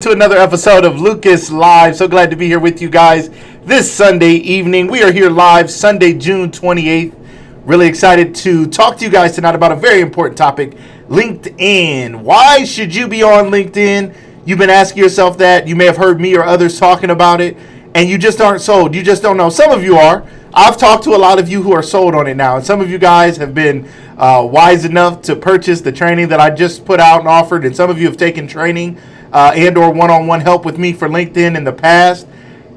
to another episode of Lucas Live. So glad to be here with you guys this Sunday evening. We are here live Sunday, June 28th. Really excited to talk to you guys tonight about a very important topic, LinkedIn. Why should you be on LinkedIn? You've been asking yourself that. You may have heard me or others talking about it, and you just aren't sold. You just don't know. Some of you are. I've talked to a lot of you who are sold on it now, and some of you guys have been wise enough to purchase the training that I just put out and offered, and some of you have taken training and or one-on-one help with me for LinkedIn in the past.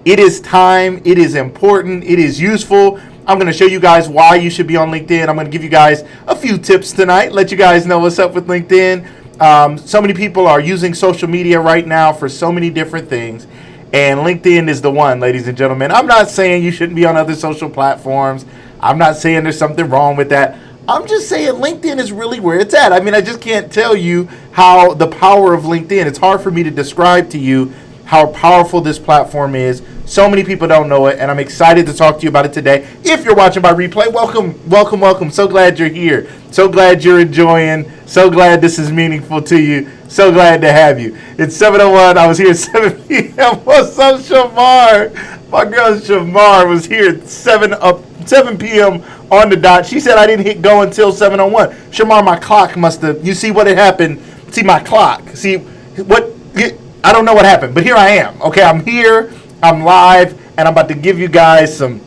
It is time. It is important. It is useful. I'm going to show you guys why you should be on LinkedIn. I'm going to give you guys a few tips tonight, let you guys know what's up with LinkedIn. So many people are using social media right now for so many different things. And LinkedIn is the one, ladies and gentlemen. I'm not saying you shouldn't be on other social platforms. I'm not saying there's something wrong with that. I'm just saying LinkedIn is really where it's at. I mean, I just can't tell you how the power of LinkedIn. It's hard for me to describe to you how powerful this platform is. So many people don't know it, and I'm excited to talk to you about it today. If you're watching by replay, welcome. So glad you're here. So glad you're enjoying. So glad this is meaningful to you. So glad to have you. It's 7:01. I was here at 7 p.m. What's up, Shamar? My girl Shamar was here at 7 p.m. on the dot. She said I didn't hit go until 7:01. Shamar, my clock must have. You see what had happened? See my clock. See what? I don't know what happened, but here I am. Okay, I'm here. I'm live, and I'm about to give you guys some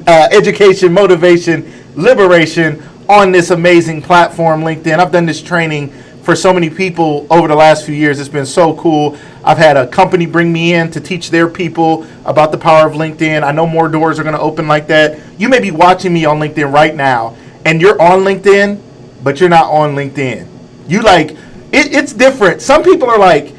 education, motivation, liberation on this amazing platform, LinkedIn. I've done this training for so many people over the last few years. It's been so cool. I've had a company bring me in to teach their people about the power of LinkedIn. I know more doors are going to open like that. You may be watching me on LinkedIn right now, and you're on LinkedIn, but you're not on LinkedIn. You it's different. Some people are like,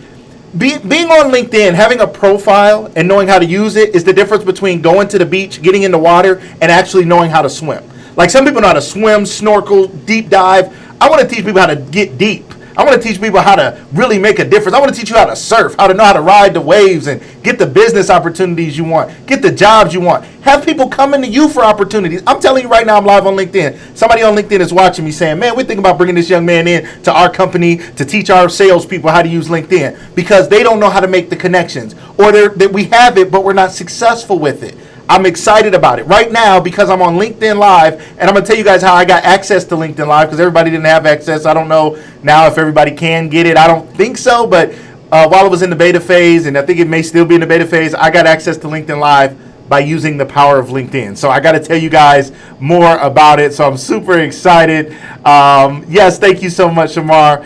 being on LinkedIn, having a profile and knowing how to use it is the difference between going to the beach, getting in the water, and actually knowing how to swim. Like, some people know how to swim, snorkel, deep dive. I want to teach people how to get deep. I want to teach people how to really make a difference. I want to teach you how to surf, how to know how to ride the waves and get the business opportunities you want, get the jobs you want. Have people coming to you for opportunities. I'm telling you right now, I'm live on LinkedIn. Somebody on LinkedIn is watching me saying, man, we're thinking about bringing this young man in to our company to teach our salespeople how to use LinkedIn because they don't know how to make the connections, or that we have it, but we're not successful with it. I'm excited about it right now because I'm on LinkedIn Live, and I'm going to tell you guys how I got access to LinkedIn Live because everybody didn't have access. I don't know now if everybody can get it. I don't think so, but while it was in the beta phase, and I think it may still be in the beta phase, I got access to LinkedIn Live by using the power of LinkedIn. So I got to tell you guys more about it. So I'm super excited. Yes, thank you so much, Shamar.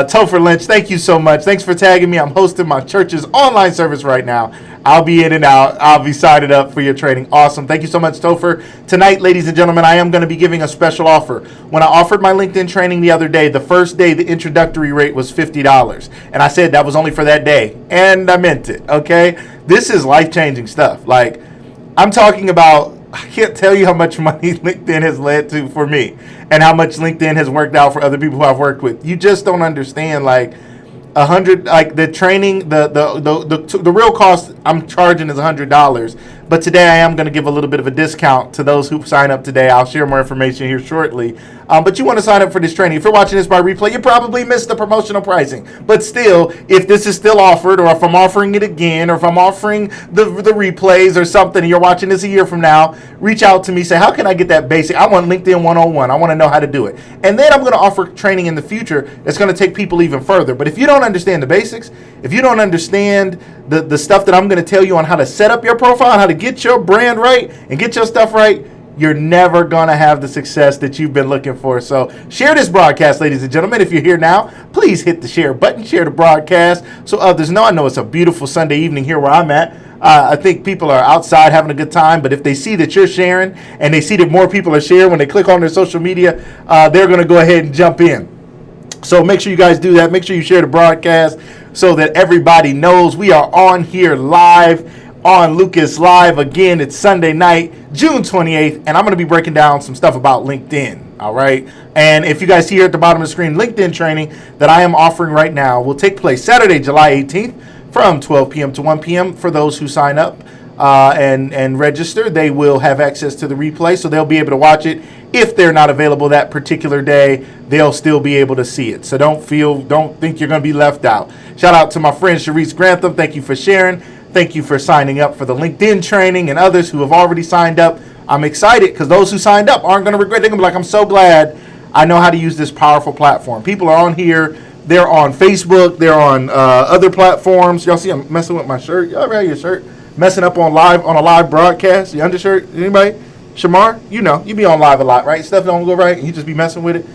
Topher Lynch, thank you so much. Thanks for tagging me. I'm hosting my church's online service right now. I'll be in and out. I'll be signed up for your training. Awesome. Thank you so much, Topher. Tonight, ladies and gentlemen, I am going to be giving a special offer. When I offered my LinkedIn training the other day, the first day, the introductory rate was $50. And I said that was only for that day. And I meant it, okay? This is life-changing stuff. Like, I'm talking about, I can't tell you how much money LinkedIn has led to for me and how much LinkedIn has worked out for other people who I've worked with. You just don't understand, like, the training, the real cost I'm charging is $100. But today I am going to give a little bit of a discount to those who sign up today. I'll share more information here shortly. But you want to sign up for this training. If you're watching this by replay, you probably missed the promotional pricing. But still, if this is still offered, or if I'm offering it again, or if I'm offering the replays or something, and you're watching this a year from now, reach out to me. Say, how can I get that basic? I want LinkedIn 101. I want to know how to do it. And then I'm going to offer training in the future that's going to take people even further. But if you don't understand the basics, if you don't understand the stuff that I'm going to tell you on how to set up your profile, how to get your brand right and get your stuff right, you're never going to have the success that you've been looking for. So share this broadcast, ladies and gentlemen. If you're here now, please hit the share button, share the broadcast so others know. I know it's a beautiful Sunday evening here where I'm at. I think people are outside having a good time, but if they see that you're sharing and they see that more people are sharing when they click on their social media, they're going to go ahead and jump in. So make sure you guys do that. Make sure you share the broadcast so that everybody knows we are on here live on Lucas Live. Again, it's Sunday night, June 28th, and I'm going to be breaking down some stuff about LinkedIn, all right? And if you guys see here at the bottom of the screen, LinkedIn training that I am offering right now will take place Saturday, July 18th from 12 p.m. to 1 p.m. for those who sign up. and register, they will have access to the replay, so they'll be able to watch it. If they're not available that particular day, they'll still be able to see it. So don't think you're going to be left out. Shout out to my friend Sharice Grantham. Thank you for sharing. Thank you for signing up for the LinkedIn training, and others who have already signed up. I'm excited because those who signed up aren't going to regret. They're going to be like, I'm so glad I know how to use this powerful platform. People are on here. They're on Facebook. They're on other platforms. Y'all see I'm messing with my shirt? Y'all wear your shirt? Messing up on a live broadcast? The undershirt? Anybody? Shamar? You be on live a lot, right? Stuff don't go right, and you just be messing with it.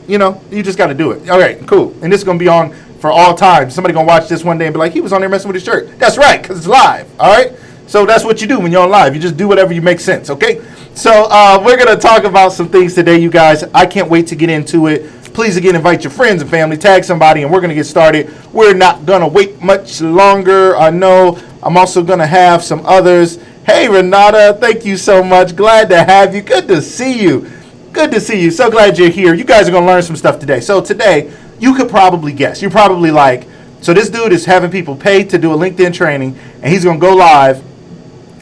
You just got to do it. All right, cool. And this is going to be on for all time. Somebody going to watch this one day and be like, he was on there messing with his shirt. That's right, because it's live, all right? So that's what you do when you're on live. You just do whatever you make sense, okay? So we're going to talk about some things today, you guys. I can't wait to get into it. Please, again, invite your friends and family, tag somebody, and we're going to get started. We're not going to wait much longer. I know I'm also going to have some others. Hey, Renata, thank you so much. Glad to have you. Good to see you. Good to see you. So glad you're here. You guys are going to learn some stuff today. So today, you could probably guess. You're probably like, so this dude is having people pay to do a LinkedIn training, and he's going to go live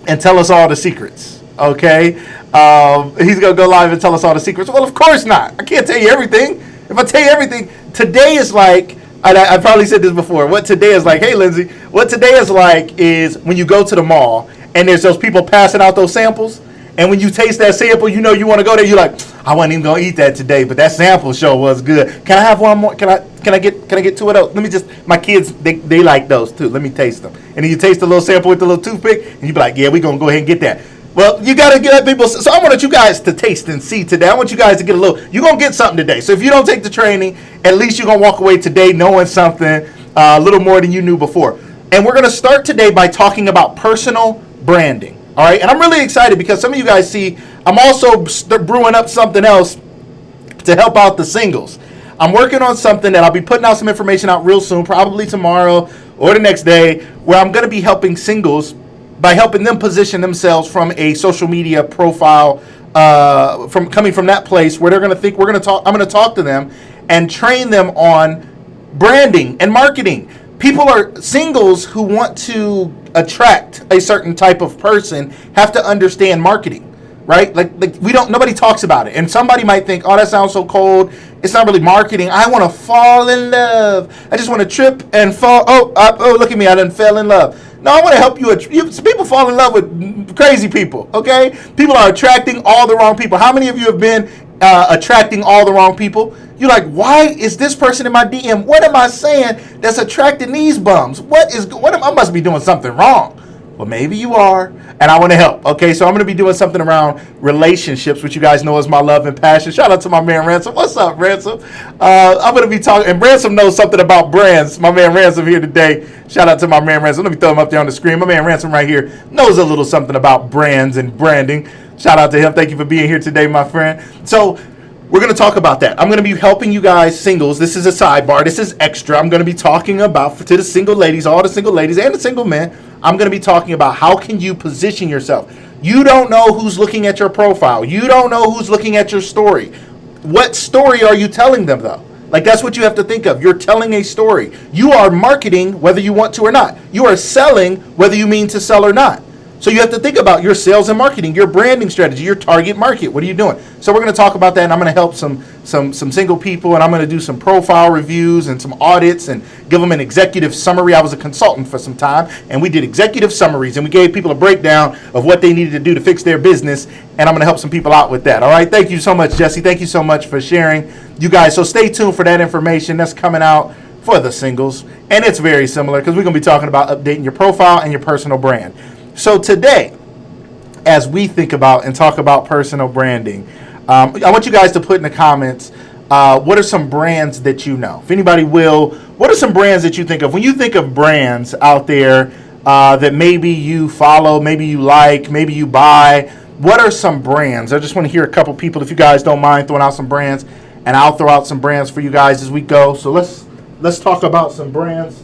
and tell us all the secrets, okay? He's going to go live and tell us all the secrets. Well, of course not. I can't tell you everything. If I tell you everything, today is like, I probably said this before, what today is like, hey, Lindsay, what today is like is when you go to the mall and there's those people passing out those samples, and when you taste that sample, you know you want to go there, you're like, I wasn't even going to eat that today, but that sample show was good. Can I have one more? Can I get two of those? Let me just, my kids, they like those too. Let me taste them. And then you taste the little sample with the little toothpick, and you be like, yeah, we're going to go ahead and get that. Well, you got to get people. So I want you guys to taste and see today. I want you guys to get a little, you're going to get something today. So if you don't take the training, at least you're going to walk away today knowing something a little more than you knew before. And we're going to start today by talking about personal branding. All right. And I'm really excited because some of you guys see, I'm also brewing up something else to help out the singles. I'm working on something that I'll be putting out some information out real soon, probably tomorrow or the next day, where I'm going to be helping singles by helping them position themselves from a social media profile, from coming from that place where they're going to think I'm going to talk to them and train them on branding and marketing. People are singles who want to attract a certain type of person have to understand marketing, right? Like nobody talks about it. And somebody might think, oh, that sounds so cold. It's not really marketing. I want to fall in love. I just want to trip and fall. Oh, look at me. I done fell in love. No, I want to help you. People fall in love with crazy people, okay? People are attracting all the wrong people. How many of you have been attracting all the wrong people? You're like, why is this person in my DM? What am I saying that's attracting these bums? I must be doing something wrong. Well, maybe you are, and I want to help, okay? So I'm going to be doing something around relationships, which you guys know is my love and passion. Shout out to my man, Ransom. What's up, Ransom? I'm going to be talking, and Ransom knows something about brands. My man, Ransom, here today. Shout out to my man, Ransom. Let me throw him up there on the screen. My man, Ransom, right here, knows a little something about brands and branding. Shout out to him. Thank you for being here today, my friend. So we're going to talk about that. I'm going to be helping you guys, singles. This is a sidebar. This is extra. I'm going to be talking about, to the single ladies, all the single ladies, and the single men, I'm going to be talking about how can you position yourself. You don't know who's looking at your profile. You don't know who's looking at your story. What story are you telling them, though? Like, that's what you have to think of. You're telling a story. You are marketing whether you want to or not. You are selling whether you mean to sell or not. So you have to think about your sales and marketing, your branding strategy, your target market. What are you doing? So we're going to talk about that, and I'm going to help some single people, and I'm going to do some profile reviews and some audits and give them an executive summary. I was a consultant for some time, and we did executive summaries, and we gave people a breakdown of what they needed to do to fix their business, and I'm going to help some people out with that. All right? Thank you so much, Jesse. Thank you so much for sharing, you guys. So stay tuned for that information that's coming out for the singles, and it's very similar because we're going to be talking about updating your profile and your personal brand. So today, as we think about and talk about personal branding, I want you guys to put in the comments, what are some brands that you know? If anybody will, what are some brands that you think of? When you think of brands out there that maybe you follow, maybe you like, maybe you buy, what are some brands? I just want to hear a couple people, if you guys don't mind throwing out some brands, and I'll throw out some brands for you guys as we go. So let's talk about some brands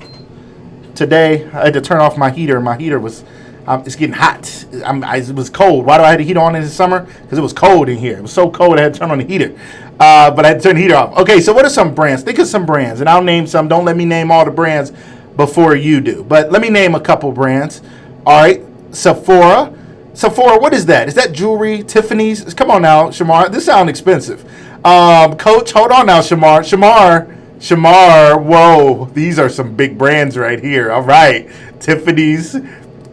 today. I had to turn off my heater. My heater was... it's getting hot. It was cold. Why do I have the heater on in the summer? Because it was cold in here. It was so cold I had to turn on the heater. But I had to turn the heater off. Okay, so what are some brands? Think of some brands, and I'll name some. Don't let me name all the brands before you do. But let me name a couple brands. All right. Sephora. Sephora, what is that? Is that jewelry? Tiffany's? Come on now, Shamar. This sounds expensive. Coach, hold on now, Shamar. Shamar, whoa. These are some big brands right here. All right. Tiffany's,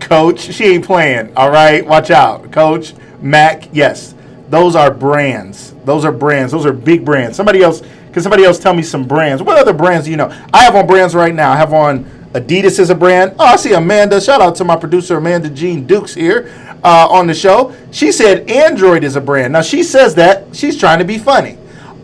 Coach, she ain't playing. All right, watch out. Coach, Mac, yes. Those are brands. Those are brands. Those are big brands. Somebody else tell me some brands? What other brands do you know? I have on brands right now. I have on Adidas is a brand. Oh, I see Amanda. Shout out to my producer, Amanda Jean Dukes here on the show. She said Android is a brand. Now, she says that. She's trying to be funny.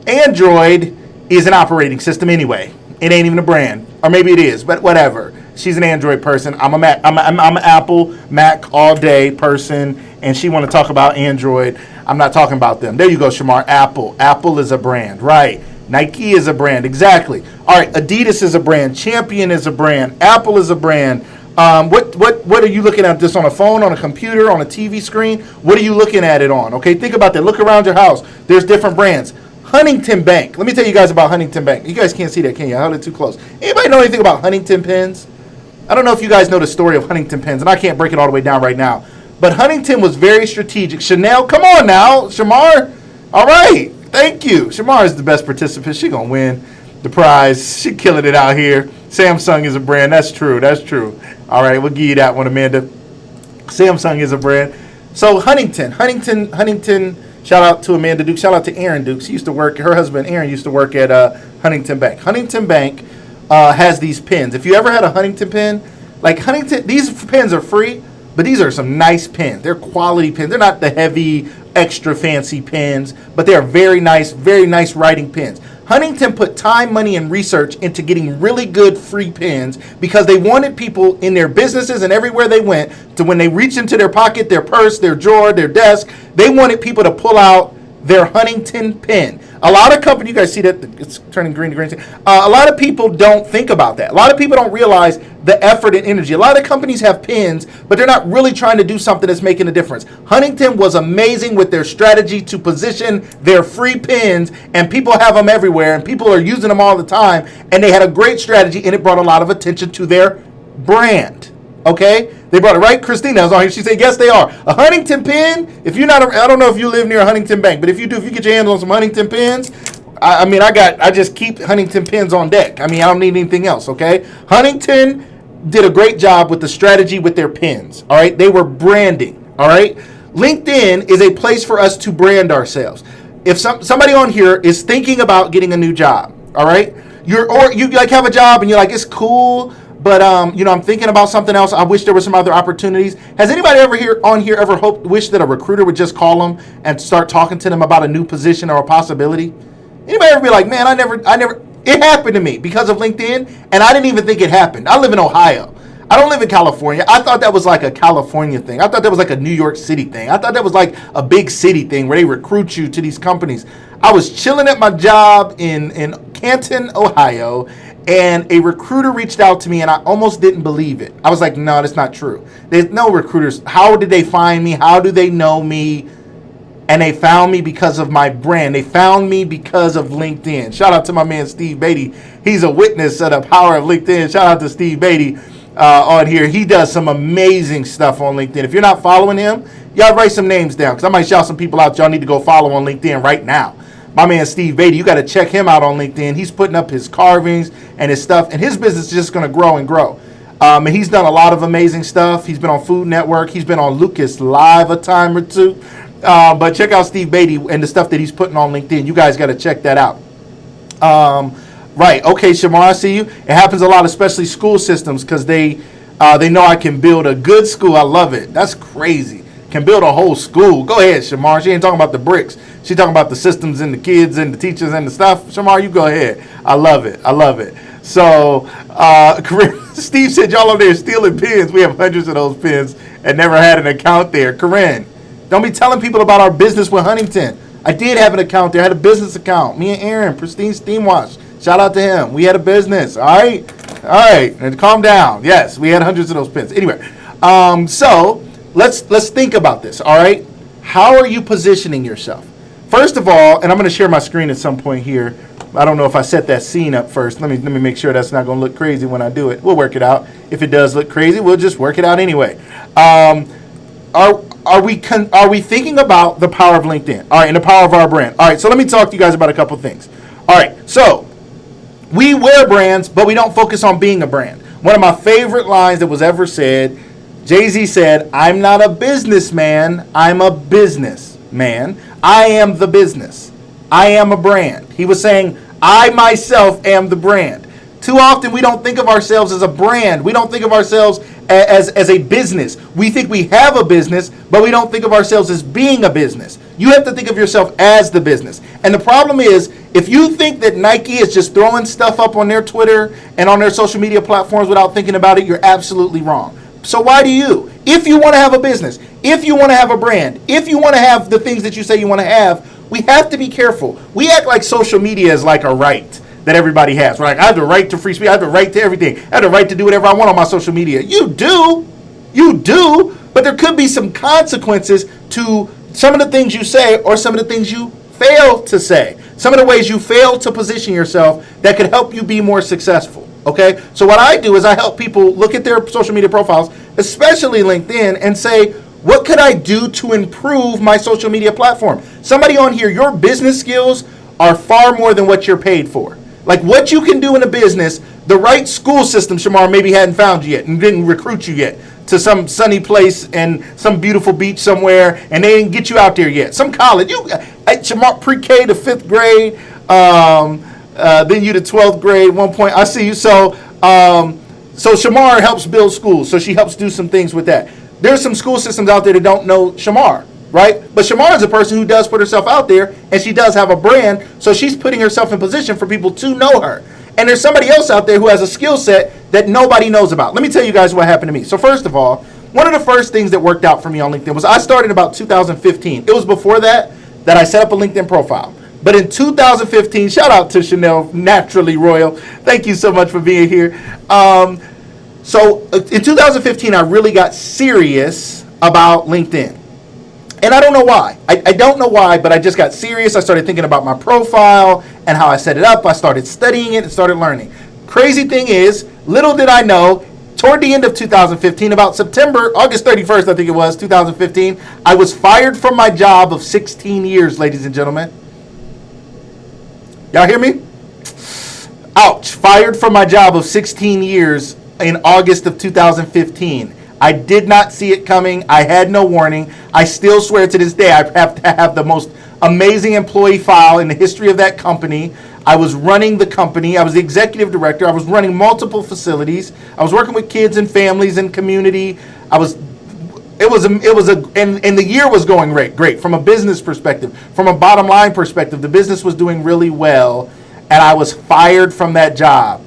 Android is an operating system anyway. It ain't even a brand. Or maybe it is, but whatever. She's an Android person. I'm an Apple, Mac all day person, and she want to talk about Android. I'm not talking about them. There you go, Shamar. Apple. Apple is a brand. Right. Nike is a brand. Exactly. All right. Adidas is a brand. Champion is a brand. Apple is a brand. What are you looking at this on a phone, on a computer, on a TV screen? What are you looking at it on? Okay. Think about that. Look around your house. There's different brands. Huntington Bank. Let me tell you guys about Huntington Bank. You guys can't see that, can you? I held it too close. Anybody know anything about Huntington Pens? I don't know if you guys know the story of Huntington Pens, and I can't break it all the way down right now. But Huntington was very strategic. Chanel, come on now. Shamar. All right. Thank you. Shamar is the best participant. She going to win the prize. She killing it out here. Samsung is a brand. That's true. That's true. All right. We'll give you that one, Amanda. Samsung is a brand. So Huntington. Shout out to Amanda Dukes. Shout out to Aaron Dukes. Her husband Aaron used to work at Huntington Bank. Huntington Bank has these pens. If you ever had a Huntington pen, like Huntington, these pens are free, but these are some nice pens. They're quality pens. They're not the heavy, extra fancy pens, but they're very nice writing pens. Huntington put time, money, and research into getting really good free pens because they wanted people in their businesses and everywhere they went to, when they reached into their pocket, their purse, their drawer, their desk, they wanted people to pull out their Huntington pen. A lot of companies, you guys see that it's turning green to green. A lot of people don't think about that. A lot of people don't realize the effort and energy. A lot of companies have pens, but they're not really trying to do something that's making a difference. Huntington was amazing with their strategy to position their free pens, and people have them everywhere, and people are using them all the time, and they had a great strategy, and it brought a lot of attention to their brand. Okay? They brought it right. Christina was on here. She said, yes, they are. A Huntington pen, if you're not, I don't know if you live near a Huntington Bank, but if you do, if you get your hands on some Huntington pens, I just keep Huntington pens on deck. I don't need anything else, okay? Huntington did a great job with the strategy with their pens, all right? They were branding, all right? LinkedIn is a place for us to brand ourselves. If somebody on here is thinking about getting a new job, all right? You like have a job and you're like, it's cool, but I'm thinking about something else. I wish there were some other opportunities. Has anybody ever wished that a recruiter would just call them and start talking to them about a new position or a possibility? Anybody ever be like, man, I never, it happened to me because of LinkedIn, and I didn't even think it happened. I live in Ohio. I don't live in California. I thought that was like a California thing. I thought that was like a New York City thing. I thought that was like a big city thing where they recruit you to these companies. I was chilling at my job in Canton, Ohio, and a recruiter reached out to me, and I almost didn't believe it. I was like, no, that's not true. There's no recruiters. How did they find me? How do they know me? And they found me because of my brand. They found me because of LinkedIn. Shout out to my man, Steve Beatty. He's a witness of the power of LinkedIn. Shout out to Steve Beatty on here. He does some amazing stuff on LinkedIn. If you're not following him, y'all write some names down because I might shout some people out y'all need to go follow on LinkedIn right now. My man, Steve Beatty, you got to check him out on LinkedIn. He's putting up his carvings and his stuff, and his business is just going to grow and grow. And he's done a lot of amazing stuff. He's been on Food Network. He's been on Lucas Live a time or two. But check out Steve Beatty and the stuff that he's putting on LinkedIn. You guys got to check that out. Right. Okay, Shamar, I see you. It happens a lot, especially school systems, because they know I can build a good school. I love it. That's crazy. Can build a whole school. Go ahead, Shamar. She ain't talking about the bricks. She talking about the systems and the kids and the teachers and the stuff. Shamar, you go ahead. I love it. I love it. So, Steve said y'all over there stealing pens. We have hundreds of those pens and never had an account there. Corinne, don't be telling people about our business with Huntington. I did have an account there. I had a business account. Me and Aaron, Pristine Steam Wash. Shout out to him. We had a business. All right. And calm down. Yes, we had hundreds of those pens. Anyway, so let's think about this. All right. How are you positioning yourself? First of all, and I'm going to share my screen at some point here. I don't know if I set that scene up first. Let me make sure that's not going to look crazy when I do it. We'll work it out. If it does look crazy, we'll just work it out anyway. are we thinking about the power of LinkedIn? All right, and the power of our brand. All right, so let me talk to you guys about a couple things. All right, so we wear brands, but we don't focus on being a brand. One of my favorite lines that was ever said, Jay-Z said, "I'm not a businessman, I'm a businessman. I am the business. I am a brand." He was saying, I myself am the brand. Too often we don't think of ourselves as a brand. We don't think of ourselves as a business. We think we have a business, but we don't think of ourselves as being a business. You have to think of yourself as the business. And the problem is, if you think that Nike is just throwing stuff up on their Twitter and on their social media platforms without thinking about it, you're absolutely wrong. So why do you? If you want to have a business, if you want to have a brand, if you want to have the things that you say you want to have, we have to be careful. We act like social media is like a right that everybody has. We're like, I have the right to free speech. I have the right to everything. I have the right to do whatever I want on my social media. You do, but there could be some consequences to some of the things you say or some of the things you fail to say. Some of the ways you fail to position yourself that could help you be more successful. Okay, so what I do is I help people look at their social media profiles, especially LinkedIn, and say, what could I do to improve my social media platform? Somebody on here, your business skills are far more than what you're paid for. Like what you can do in a business, the right school system, Shamar, maybe hadn't found you yet and didn't recruit you yet to some sunny place and some beautiful beach somewhere, and they didn't get you out there yet. Some college, Shamar, pre-K to 5th grade, then you to 12th grade, 1 point. I see you. So Shamar helps build schools. So she helps do some things with that. There's some school systems out there that don't know Shamar, right? But Shamar is a person who does put herself out there, and she does have a brand. So she's putting herself in position for people to know her. And there's somebody else out there who has a skill set that nobody knows about. Let me tell you guys what happened to me. So first of all, one of the first things that worked out for me on LinkedIn was I started about 2015. It was before that I set up a LinkedIn profile. But in 2015, shout out to Chanel, Naturally Royal. Thank you so much for being here. So in 2015, I really got serious about LinkedIn. And I don't know why. I don't know why, but I just got serious. I started thinking about my profile and how I set it up. I started studying it and started learning. Crazy thing is, little did I know, toward the end of 2015, about August 31st, I think it was, 2015, I was fired from my job of 16 years, ladies and gentlemen. Y'all hear me? Ouch. Fired from my job of 16 years in August of 2015. I did not see it coming. I had no warning. I still swear to this day I have to have the most amazing employee file in the history of that company. I was running the company. I was the executive director. I was running multiple facilities. I was working with kids and families and community. And the year was going great from a business perspective, from a bottom line perspective. The business was doing really well, and I was fired from that job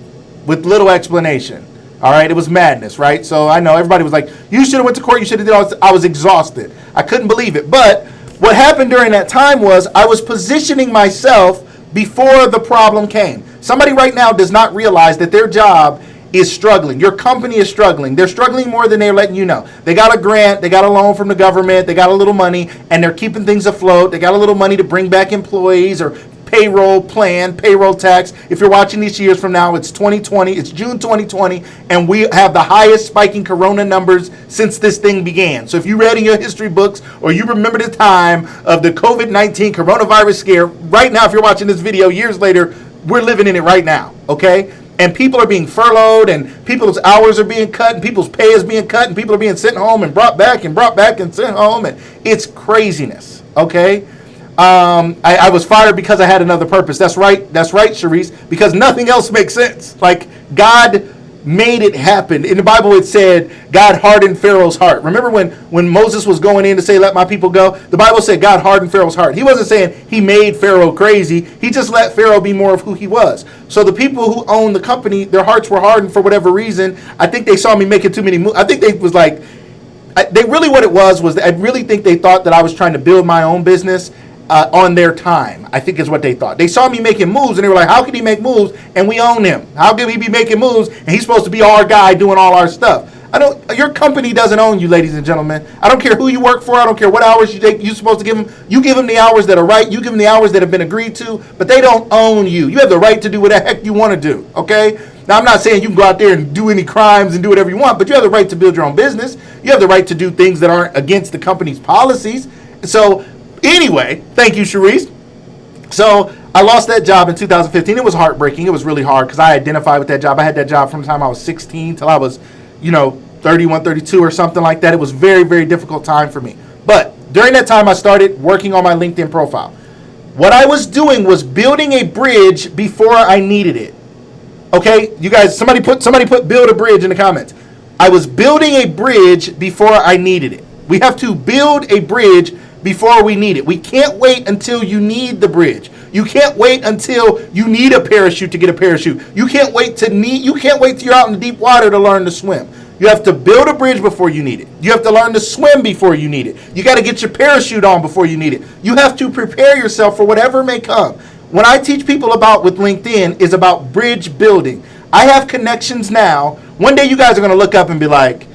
with little explanation. All right, it was madness, right? So I know everybody was like, you should have went to court, you should have did all this. I was exhausted. I couldn't believe it. But what happened during that time was I was positioning myself before the problem came. Somebody right now does not realize that their job is struggling. Your company is struggling. They're struggling more than they're letting you know. They got a grant, they got a loan from the government, they got a little money, and they're keeping things afloat. They got a little money to bring back employees or payroll plan, payroll tax. If you're watching these years from now, it's 2020, it's June 2020, and we have the highest spiking corona numbers since this thing began. So if you read in your history books or you remember the time of the COVID-19 coronavirus scare, right now, if you're watching this video years later, we're living in it right now, okay? And people are being furloughed, and people's hours are being cut, and people's pay is being cut, and people are being sent home and brought back and sent home, and it's craziness, okay? I was fired because I had another purpose. That's right, Sharice, because nothing else makes sense. Like, God made it happen. In the Bible, it said God hardened Pharaoh's heart. Remember when Moses was going in to say, let my people go? The Bible said God hardened Pharaoh's heart. He wasn't saying he made Pharaoh crazy. He just let Pharaoh be more of who he was. So the people who owned the company, their hearts were hardened for whatever reason. I think they saw me making too many moves. I think they was like, what it was I really think they thought that I was trying to build my own business on their time, I think is what they thought. They saw me making moves, and they were like, how can he make moves and we own him? How can he be making moves and he's supposed to be our guy doing all our stuff? Your company doesn't own you, ladies and gentlemen. I don't care who you work for. I don't care what hours you take. You're supposed to give them. You give them the hours that are right. You give them the hours that have been agreed to, but they don't own you. You have the right to do what the heck you want to do, okay? Now, I'm not saying you can go out there and do any crimes and do whatever you want, but you have the right to build your own business. You have the right to do things that aren't against the company's policies. So anyway, thank you, Sharice. So I lost that job in 2015. It was heartbreaking. It was really hard because I identified with that job. I had that job from the time I was 16 till I was, 31, 32 or something like that. It was very, very difficult time for me. But during that time, I started working on my LinkedIn profile. What I was doing was building a bridge before I needed it. Okay, you guys, somebody put build a bridge in the comments. I was building a bridge before I needed it. We have to build a bridge before we need it. We can't wait until you need the bridge. You can't wait until you need a parachute to get a parachute. You can't wait till you're out in the deep water to learn to swim. You have to build a bridge before you need it. You have to learn to swim before you need it. You got to get your parachute on before you need it. You have to prepare yourself for whatever may come. When I teach people about with LinkedIn is about bridge building. I have connections now. One day you guys are going to look up and be like,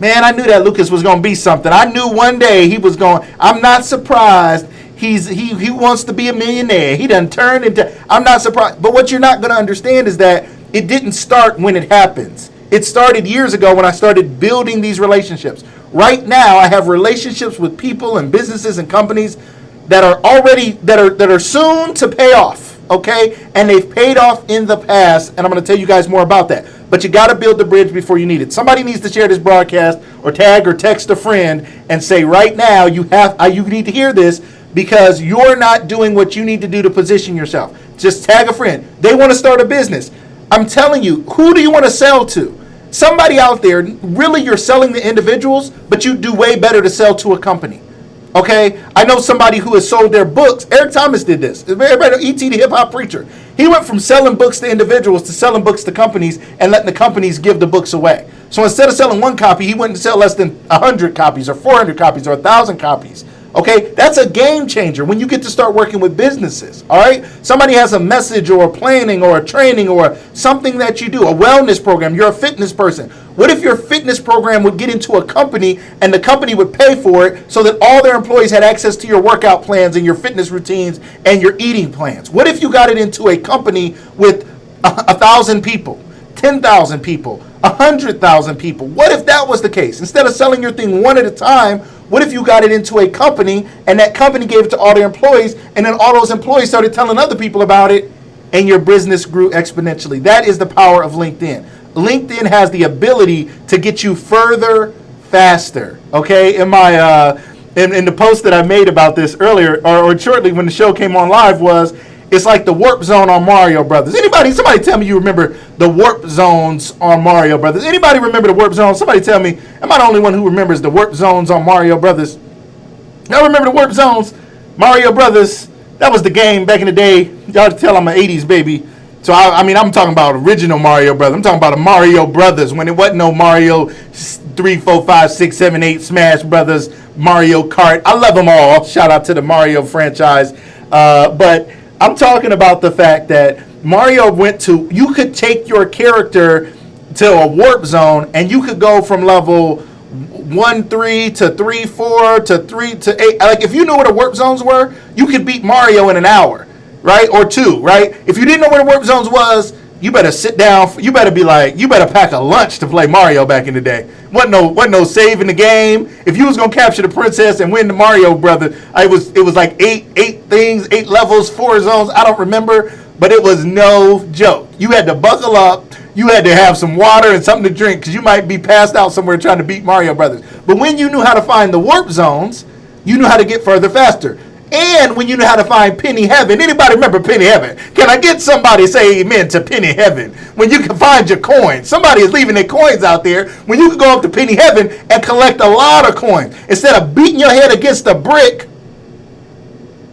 man, I knew that Lucas was going to be something. I knew one day he was going. I'm not surprised. He wants to be a millionaire. He done turned into. I'm not surprised. But what you're not going to understand is that it didn't start when it happens. It started years ago when I started building these relationships. Right now, I have relationships with people and businesses and companies that are soon to pay off. Okay, and they've paid off in the past, and I'm going to tell you guys more about that. But you got to build the bridge before you need it. Somebody needs to share this broadcast or tag or text a friend and say, right now you need to hear this because you're not doing what you need to do to position yourself. Just tag a friend. They want to start a business. I'm telling you, who do you want to sell to? Somebody out there, really you're selling to individuals, but you do way better to sell to a company. Okay, I know somebody who has sold their books. Eric Thomas did this. Everybody know E.T. the hip hop preacher. He went from selling books to individuals to selling books to companies and letting the companies give the books away. So instead of selling one copy, he went and sell less than 100 copies or 400 copies or 1,000 copies. Okay, that's a game changer when you get to start working with businesses. All right, somebody has a message or a planning or a training or something that you do, a wellness program. You're a fitness person. What if your fitness program would get into a company and the company would pay for it so that all their employees had access to your workout plans and your fitness routines and your eating plans? What if you got it into a company with 1,000 people, 10,000 people, 100,000 people? What if that was the case? Instead of selling your thing one at a time, what if you got it into a company and that company gave it to all their employees and then all those employees started telling other people about it and your business grew exponentially? That is the power of LinkedIn. LinkedIn has the ability to get you further, faster. Okay, in my in the post that I made about this earlier or shortly when the show came on live it's like the warp zone on Mario Brothers. Somebody tell me you remember the warp zones on Mario Brothers. Anybody remember the warp zones? Somebody tell me, am I the only one who remembers the warp zones on Mario Brothers? Y'all remember the warp zones? Mario Brothers, that was the game back in the day. Y'all tell I'm an 80s baby. So I'm talking about original Mario Brothers. I'm talking about a Mario Brothers when it wasn't no Mario 3, 4, 5, 6, 7, 8, Smash Brothers, Mario Kart. I love them all. Shout out to the Mario franchise. But I'm talking about the fact that Mario you could take your character to a warp zone and you could go from level 1-3 to 3-4 to 3 to 8. Like if you knew what the warp zones were, you could beat Mario in an hour, right? Or 2, right? If you didn't know where the warp zones was, you better sit down. You better pack a lunch to play Mario back in the day. Wasn't no saving the game. If you was gonna capture the princess and win the Mario brother, it was like 8 levels, 4 zones. I don't remember, but it was no joke. You had to buckle up. You had to have some water and something to drink because you might be passed out somewhere trying to beat Mario Brothers. But when you knew how to find the warp zones, you knew how to get further faster. And when you know how to find Penny Heaven. Anybody remember Penny Heaven? Can I get somebody to say amen to Penny Heaven? When you can find your coins. Somebody is leaving their coins out there. When you can go up to Penny Heaven and collect a lot of coins. Instead of beating your head against a brick.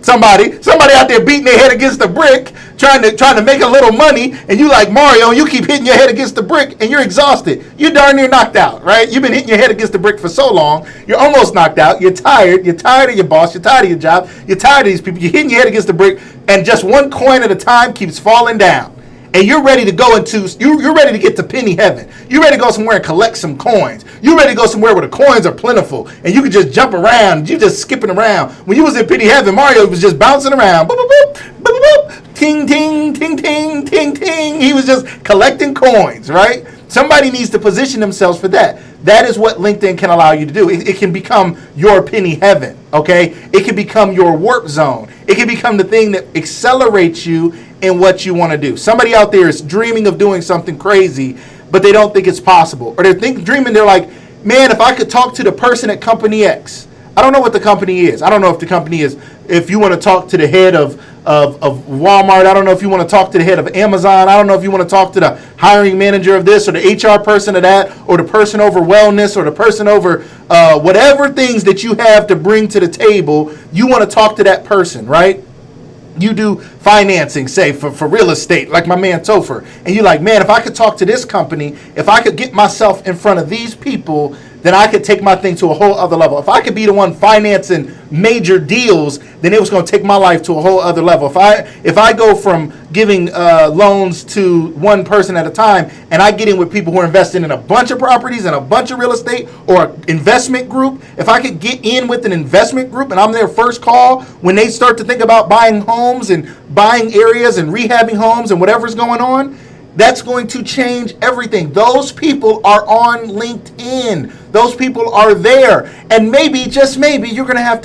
Somebody out there beating their head against the brick, trying to make a little money, and you like Mario, and you keep hitting your head against the brick, and you're exhausted. You're darn near knocked out, right? You've been hitting your head against the brick for so long, you're almost knocked out. You're tired of your boss. You're tired of your job. You're tired of these people. You're hitting your head against the brick, and just one coin at a time keeps falling down. And you're ready to you're ready to get to Penny Heaven. You're ready to go somewhere and collect some coins. You're ready to go somewhere where the coins are plentiful and you can just jump around. You're just skipping around. When you was in Penny Heaven, Mario was just bouncing around. Boop, boop, boop, boop, boop, ting, ting, ting, ting, ting, ting. He was just collecting coins, right? Somebody needs to position themselves for that. That is what LinkedIn can allow you to do. It can become your penny heaven, okay? It can become your warp zone. It can become the thing that accelerates you in what you want to do. Somebody out there is dreaming of doing something crazy, but they don't think it's possible. Or they're dreaming, they're like, man, if I could talk to the person at company X. I don't know what the company is. I don't know if the company is, if you want to talk to the head of Walmart. I don't know if you want to talk to the head of Amazon. I don't know if you want to talk to the hiring manager of this or the HR person of that or the person over wellness or the person over whatever things that you have to bring to the table. You want to talk to that person, right? You do financing, say, for real estate, like my man Topher. And you're like, man, if I could talk to this company, if I could get myself in front of these people, then I could take my thing to a whole other level. If I could be the one financing major deals, then it was going to take my life to a whole other level. If I go from giving loans to one person at a time, and I get in with people who are investing in a bunch of properties and a bunch of real estate or an investment group, if I could get in with an investment group and I'm their first call when they start to think about buying homes and buying areas and rehabbing homes and whatever's going on, that's going to change everything. Those people are on LinkedIn. Those people are there. And maybe, just maybe, you're going to have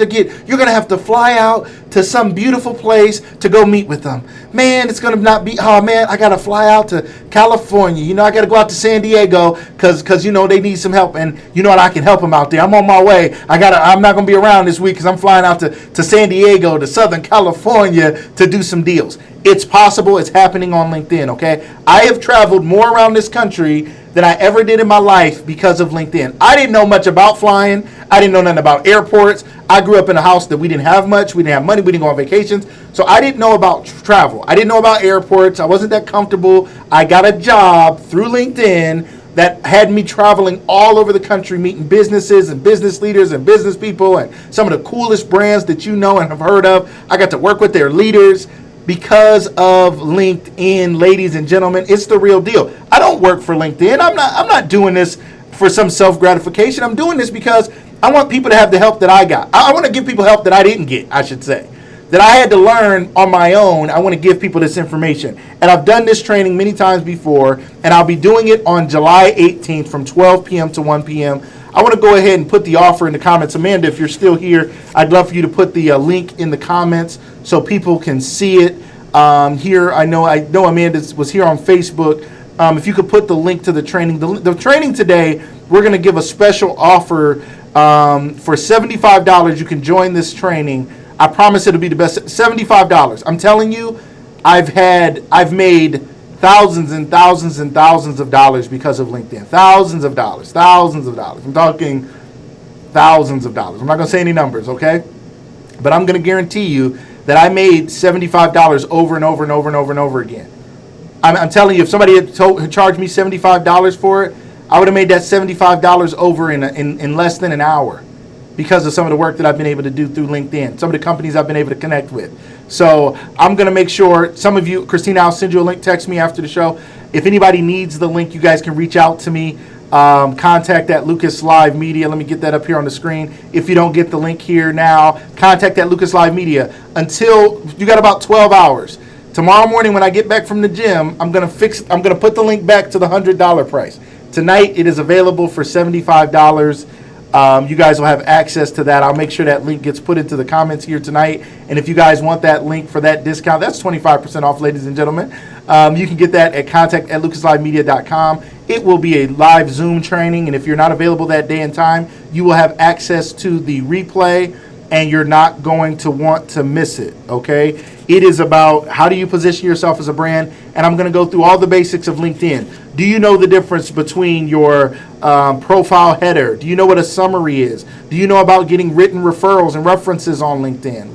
to fly out to some beautiful place to go meet with them. Man, it's going to not be, oh man, I got to fly out to California. You know, I got to go out to San Diego because you know, they need some help. And you know what, I can help them out there. I'm on my way. I'm not going to be around this week because I'm flying out to San Diego, to Southern California to do some deals. It's possible. It's happening on LinkedIn, okay? I have traveled more around this country than I ever did in my life because of LinkedIn. I didn't know much about flying. I didn't know nothing about airports. I grew up in a house that we didn't have much. We didn't have money. We didn't go on vacations. So I didn't know about travel. I didn't know about airports. I wasn't that comfortable. I got a job through LinkedIn that had me traveling all over the country, meeting businesses and business leaders and business people and some of the coolest brands that you know and have heard of. I got to work with their leaders. Because of LinkedIn, ladies and gentlemen, it's the real deal. I don't work for LinkedIn. I'm not doing this for some self-gratification. I'm doing this because I want people to have the help that I got. I want to give people help that I didn't get, I should say. That I had to learn on my own. I want to give people this information. And I've done this training many times before, and I'll be doing it on July 18th from 12 p.m. to 1 p.m. I want to go ahead and put the offer in the comments. Amanda, if you're still here, I'd love for you to put the link in the comments so people can see it. Here, I know Amanda was here on Facebook. If you could put the link to the training. The training today, we're going to give a special offer for $75. You can join this training. I promise it'll be the best. $75. I'm telling you, I've made thousands and thousands and thousands of dollars because of LinkedIn. Thousands of dollars. I'm talking thousands of dollars. I'm not going to say any numbers, okay? But I'm going to guarantee you that I made $75 over and over and over and over and over again. I'm telling you, if somebody had charged me $75 for it, I would have made that $75 over in less than an hour because of some of the work that I've been able to do through LinkedIn, some of the companies I've been able to connect with. So I'm going to make sure, some of you, Christina, I'll send you a link, text me after the show. If anybody needs the link, you guys can reach out to me. Contact at Lucas Live Media. Let me get that up here on the screen. If you don't get the link here now, contact at Lucas Live Media. Until you got about 12 hours. Tomorrow morning when I get back from the gym, I'm gonna put the link back to the $100 price. Tonight it is available for $75. You guys will have access to that. I'll make sure that link gets put into the comments here tonight. And if you guys want that link for that discount, that's 25% off, ladies and gentlemen. You can get that at contact@lucaslivemedia.com. It will be a live Zoom training, and if you're not available that day and time, you will have access to the replay, and you're not going to want to miss it, okay? It is about how do you position yourself as a brand, and I'm going to go through all the basics of LinkedIn. Do you know the difference between your profile header? Do you know what a summary is? Do you know about getting written referrals and references on LinkedIn?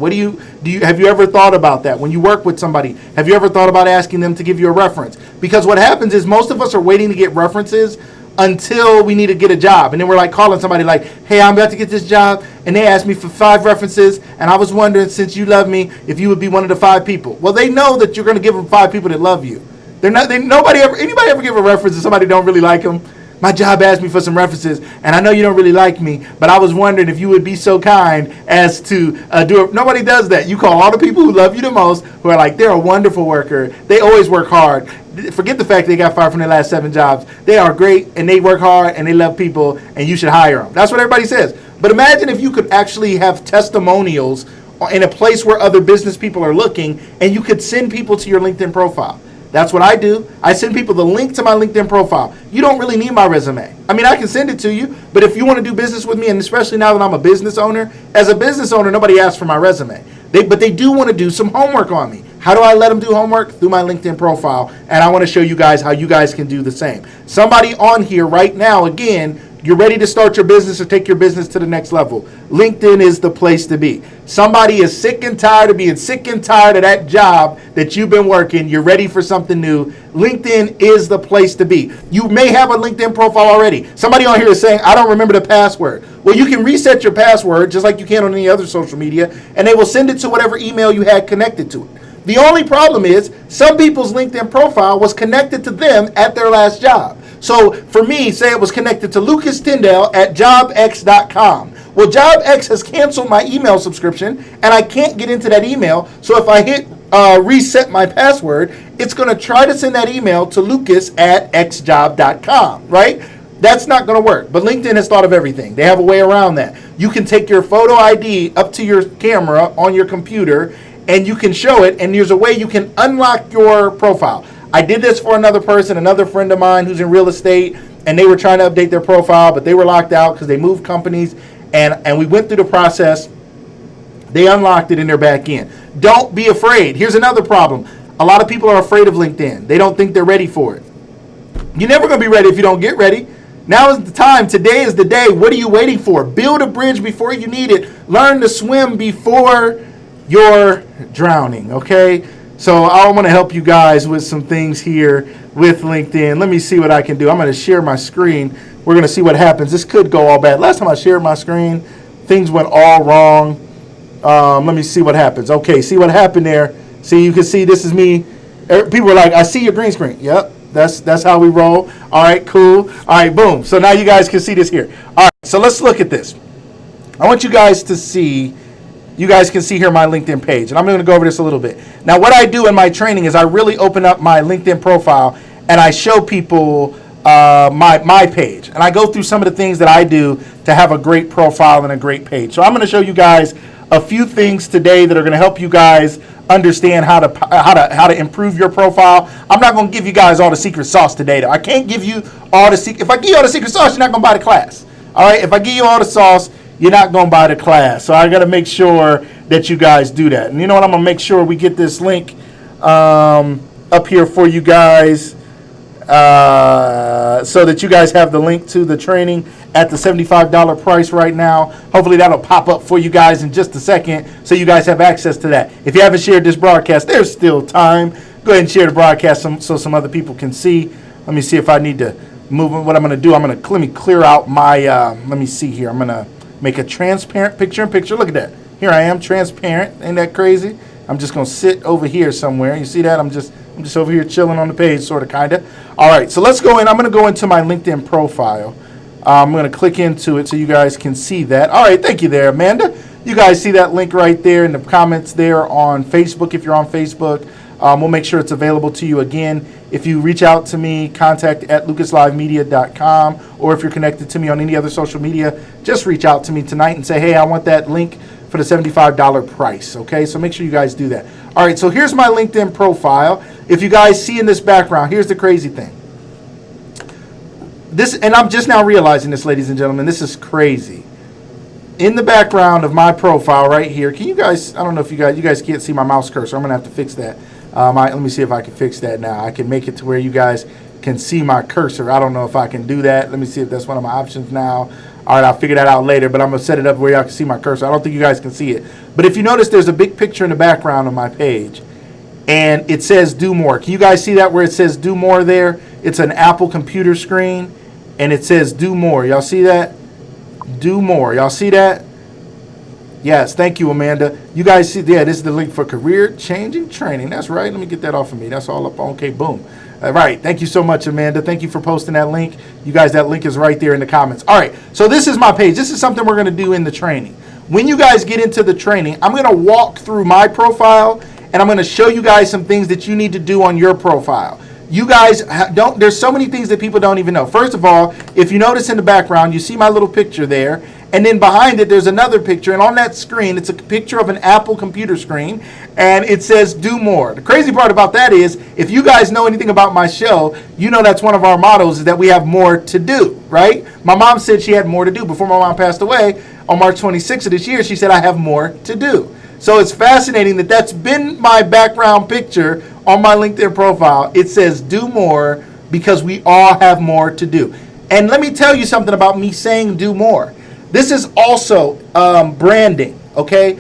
Have you ever thought about that? When you work with somebody, have you ever thought about asking them to give you a reference? Because what happens is most of us are waiting to get references until we need to get a job. And then we're like calling somebody like, hey, I'm about to get this job. And they asked me for 5 references. And I was wondering, since you love me, if you would be one of the 5 people. Well, they know that you're going to give them 5 people that love you. Anybody ever give a reference to somebody who don't really like them? my job asked me for some references, and I know you don't really like me, but I was wondering if you would be so kind as to do it. Nobody does that. You call all the people who love you the most, who are like, they're a wonderful worker. They always work hard. Forget the fact they got fired from their last 7 jobs. They are great, and they work hard, and they love people, and you should hire them. That's what everybody says. But imagine if you could actually have testimonials in a place where other business people are looking, and you could send people to your LinkedIn profile. That's what I do. I send people the link to my LinkedIn profile. You don't really need my resume. I mean, I can send it to you, but if you want to do business with me, and especially now that I'm a business owner, as a business owner, nobody asks for my resume. But they do want to do some homework on me. How do I let them do homework? Through my LinkedIn profile, and I want to show you guys how you guys can do the same. Somebody on here right now, again, you're ready to start your business or take your business to the next level. LinkedIn is the place to be. Somebody is sick and tired of being sick and tired of that job that you've been working. You're ready for something new. LinkedIn is the place to be. You may have a LinkedIn profile already. Somebody on here is saying, I don't remember the password. Well, you can reset your password just like you can on any other social media, and they will send it to whatever email you had connected to it. The only problem is some people's LinkedIn profile was connected to them at their last job. So for me, say it was connected to Lucas Tyndale at jobx.com. Well, JobX has canceled my email subscription, and I can't get into that email. So if I hit reset my password, it's going to try to send that email to lucas at xjob.com, right? That's not going to work. But LinkedIn has thought of everything. They have a way around that. You can take your photo ID up to your camera on your computer, and you can show it, and there's a way you can unlock your profile. I did this for another person, another friend of mine who's in real estate, and they were trying to update their profile, but they were locked out because they moved companies, and we went through the process. They unlocked it in their back end. Don't be afraid. Here's another problem. A lot of people are afraid of LinkedIn. They don't think they're ready for it. You're never going to be ready if you don't get ready. Now is the time. Today is the day. What are you waiting for? Build a bridge before you need it. Learn to swim before you're drowning, okay? So I want to help you guys with some things here with LinkedIn. Let me see what I can do. I'm going to share my screen. We're going to see what happens. This could go all bad. Last time I shared my screen, things went all wrong. Let me see what happens. Okay, see what happened there. See, you can see this is me. People are like, I see your green screen. Yep, that's how we roll. All right, cool. All right, boom. So now you guys can see this here. All right, so let's look at this. I want you guys to see. You guys can see here my LinkedIn page, and I'm going to go over this a little bit. Now, what I do in my training is I really open up my LinkedIn profile, and I show people my page, and I go through some of the things that I do to have a great profile and a great page. So I'm going to show you guys a few things today that are going to help you guys understand how to improve your profile. I'm not going to give you guys all the secret sauce today, though. I can't give you all the secret. If I give you all the secret sauce, you're not going to buy the class. All right? If I give you all the sauce, you're not going to buy the class. So I got to make sure that you guys do that. And you know what? I'm going to make sure we get this link up here for you guys so that you guys have the link to the training at the $75 price right now. Hopefully that'll pop up for you guys in just a second so you guys have access to that. If you haven't shared this broadcast, there's still time. Go ahead and share the broadcast so some other people can see. Let me see if I need to move. What I'm going to do, let me clear out my, let me see here. I'm going to make a transparent picture-in-picture. Look at that. Here I am, transparent. Ain't that crazy? I'm just going to sit over here somewhere. You see that? I'm just over here chilling on the page, sort of, kind of. All right, so let's go in. I'm going to go into my LinkedIn profile. I'm going to click into it so you guys can see that. All right, thank you there, Amanda. You guys see that link right there in the comments there on Facebook. If you're on Facebook, we'll make sure it's available to you again. If you reach out to me, contact at lucaslivemedia.com, or if you're connected to me on any other social media, just reach out to me tonight and say, hey, I want that link for the $75 price, okay? So make sure you guys do that. All right, so here's my LinkedIn profile. If you guys see in this background, here's the crazy thing. This, and I'm just now realizing this, ladies and gentlemen, this is crazy. In the background of my profile right here, can you guys, I don't know if you guys can't see my mouse cursor. I'm going to have to fix that. Let me see if I can fix that now. I can make it to where you guys can see my cursor. I don't know if I can do that. Let me see if that's one of my options now. All right, I'll figure that out later, but I'm going to set it up where y'all can see my cursor. I don't think you guys can see it. But if you notice, there's a big picture in the background of my page, and it says do more. Can you guys see that where it says do more there? It's an Apple computer screen, and it says do more. Y'all see that? Do more. Y'all see that? Yes, thank you, Amanda. You guys see, yeah, this is the link for career-changing training. That's right. Let me get that off of me. That's all up on. Okay, boom. All right. Thank you so much, Amanda. Thank you for posting that link. You guys, that link is right there in the comments. All right. So this is my page. This is something we're going to do in the training. When you guys get into the training, I'm going to walk through my profile and I'm going to show you guys some things that you need to do on your profile. You guys don't, there's so many things that people don't even know. First of all, if you notice in the background, you see my little picture there. And then behind it, there's another picture. And on that screen, it's a picture of an Apple computer screen. And it says, do more. The crazy part about that is, if you guys know anything about my show, you know that's one of our mottos is that we have more to do, right? My mom said she had more to do. Before my mom passed away, on March 26th of this year, she said, I have more to do. So it's fascinating that that's been my background picture on my LinkedIn profile. It says, do more, because we all have more to do. And let me tell you something about me saying do more. This is also branding, okay?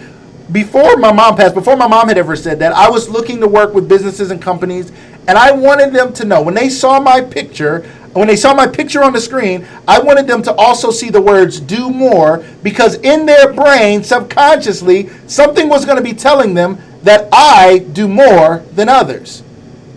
Before my mom passed, before my mom had ever said that, I was looking to work with businesses and companies, and I wanted them to know, when they saw my picture on the screen, I wanted them to also see the words do more, because in their brain, subconsciously, something was going to be telling them that I do more than others.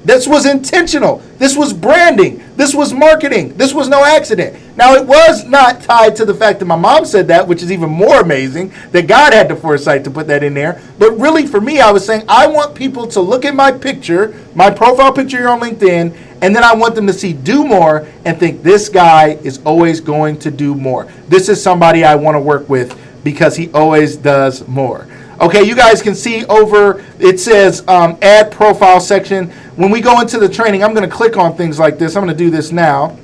This was intentional. This was branding. This was marketing. This was no accident. Now, it was not tied to the fact that my mom said that, which is even more amazing, that God had the foresight to put that in there. But really, for me, I was saying, I want people to look at my picture, my profile picture here on LinkedIn, and then I want them to see do more and think this guy is always going to do more. This is somebody I want to work with because he always does more. Okay, you guys can see over, it says add profile section. When we go into the training, I'm going to click on things like this. I'm going to do this now.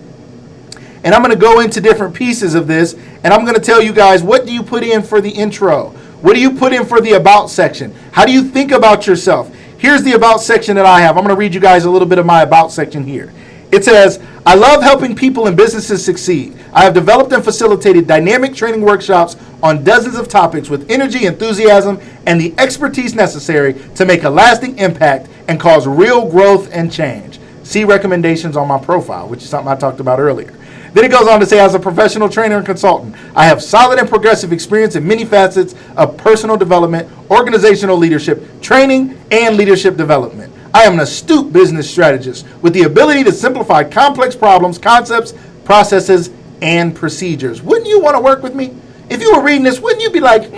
And I'm going to go into different pieces of this. And I'm going to tell you guys, what do you put in for the intro? What do you put in for the about section? How do you think about yourself? Here's the about section that I have. I'm going to read you guys a little bit of my about section here. It says, I love helping people and businesses succeed. I have developed and facilitated dynamic training workshops on dozens of topics with energy, enthusiasm, and the expertise necessary to make a lasting impact and cause real growth and change. See recommendations on my profile, which is something I talked about earlier. Then it goes on to say, as a professional trainer and consultant, I have solid and progressive experience in many facets of personal development, organizational leadership, training, and leadership development. I am an astute business strategist with the ability to simplify complex problems, concepts, processes, and procedures. Wouldn't you want to work with me? If you were reading this, wouldn't you be like,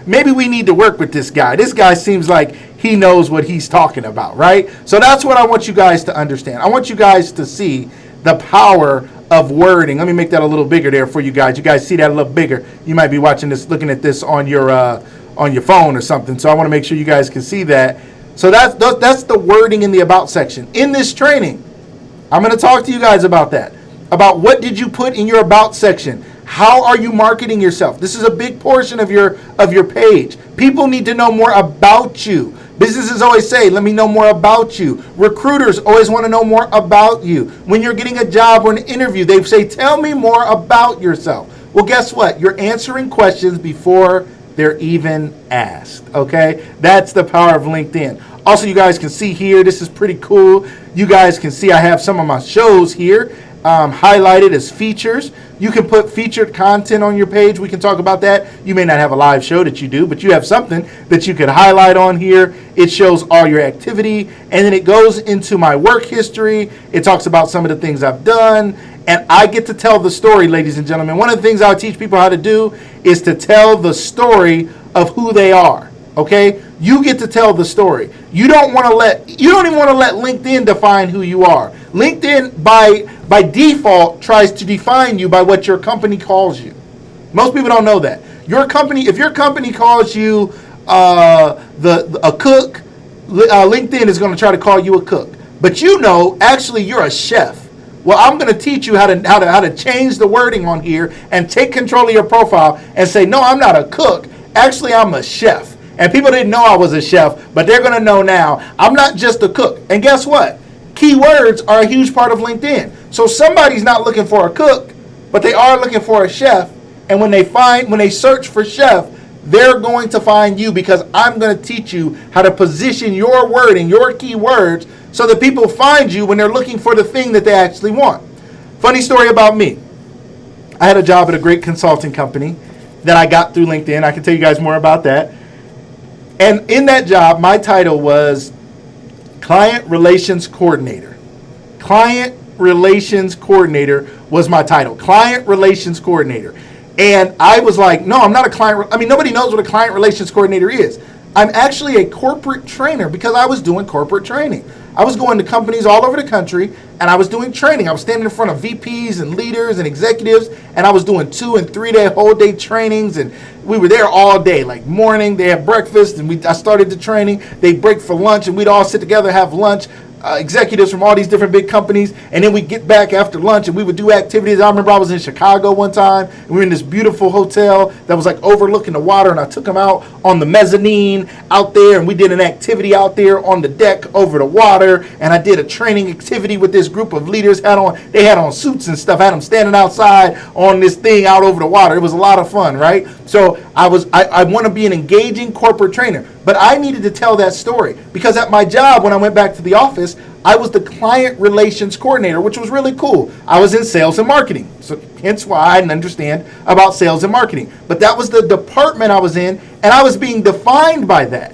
maybe we need to work with this guy. This guy seems like he knows what he's talking about, right? So that's what I want you guys to understand. I want you guys to see the power of wording. Let me make that a little bigger there for you guys. You guys see that a little bigger. You might be watching this, looking at this on your phone or something. So I want to make sure you guys can see that. So that's the wording in the about section. In this training, I'm going to talk to you guys about that. About what did you put in your about section? How are you marketing yourself? This is a big portion of your page. People need to know more about you. Businesses always say, let me know more about you. Recruiters always want to know more about you. When you're getting a job or an interview, they say, tell me more about yourself. Well, guess what? You're answering questions before they're even asked, okay? That's the power of LinkedIn. Also, you guys can see here, this is pretty cool. You guys can see I have some of my shows here highlighted as features. You can put featured content on your page. We can talk about that. You may not have a live show that you do, but you have something that you could highlight on here. It shows all your activity, and then it goes into my work history. It talks about some of the things I've done, and I get to tell the story, ladies and gentlemen. One of the things I teach people how to do is to tell the story of who they are. Okay? You get to tell the story. You don't even want to let LinkedIn define who you are. LinkedIn by default tries to define you by what your company calls you. Most people don't know that. If your company calls you a cook, LinkedIn is going to try to call you a cook. But actually you're a chef. Well, I'm going to teach you how to change the wording on here and take control of your profile and say, no, I'm not a cook. Actually, I'm a chef. And people didn't know I was a chef, but they're going to know now. I'm not just a cook. And guess what? Keywords are a huge part of LinkedIn. So somebody's not looking for a cook, but they are looking for a chef. And when they search for chef, they're going to find you because I'm going to teach you how to position your wording, your keywords, so that people find you when they're looking for the thing that they actually want. Funny story about me. I had a job at a great consulting company that I got through LinkedIn. I can tell you guys more about that. And in that job, my title was Client Relations Coordinator. Client Relations Coordinator was my title. Client Relations Coordinator. And I was like, no, I'm not a client. I mean, nobody knows what a client relations coordinator is. I'm actually a corporate trainer because I was doing corporate training. I was going to companies all over the country and I was doing training. I was standing in front of VPs and leaders and executives, and I was doing 2 and 3 day whole day trainings, and we were there all day. Like morning, they had breakfast, and I started the training. They'd break for lunch, and we'd all sit together, have lunch. Executives from all these different big companies, and then we get back after lunch and we would do activities. I remember I was in Chicago one time and we were in this beautiful hotel that was like overlooking the water, and I took them out on the mezzanine out there, and we did an activity out there on the deck over the water, and I did a training activity with this group of leaders. They had on suits and stuff, had them standing outside on this thing out over the water. It was a lot of fun, right? So I want to be an engaging corporate trainer, but I needed to tell that story because at my job, when I went back to the office, I was the client relations coordinator, which was really cool. I was in sales and marketing, so hence why I didn't understand about sales and marketing. But that was the department I was in, and I was being defined by that.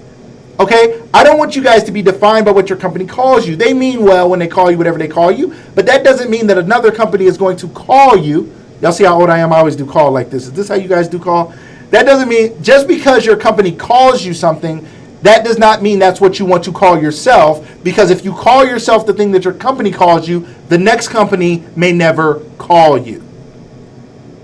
Okay? I don't want you guys to be defined by what your company calls you. They mean well when they call you whatever they call you, but that doesn't mean that another company is going to call you. Y'all see how old I am? I always do call like this. Is this how you guys do call? That doesn't mean just because your company calls you something, that does not mean that's what you want to call yourself, because if you call yourself the thing that your company calls you, the next company may never call you.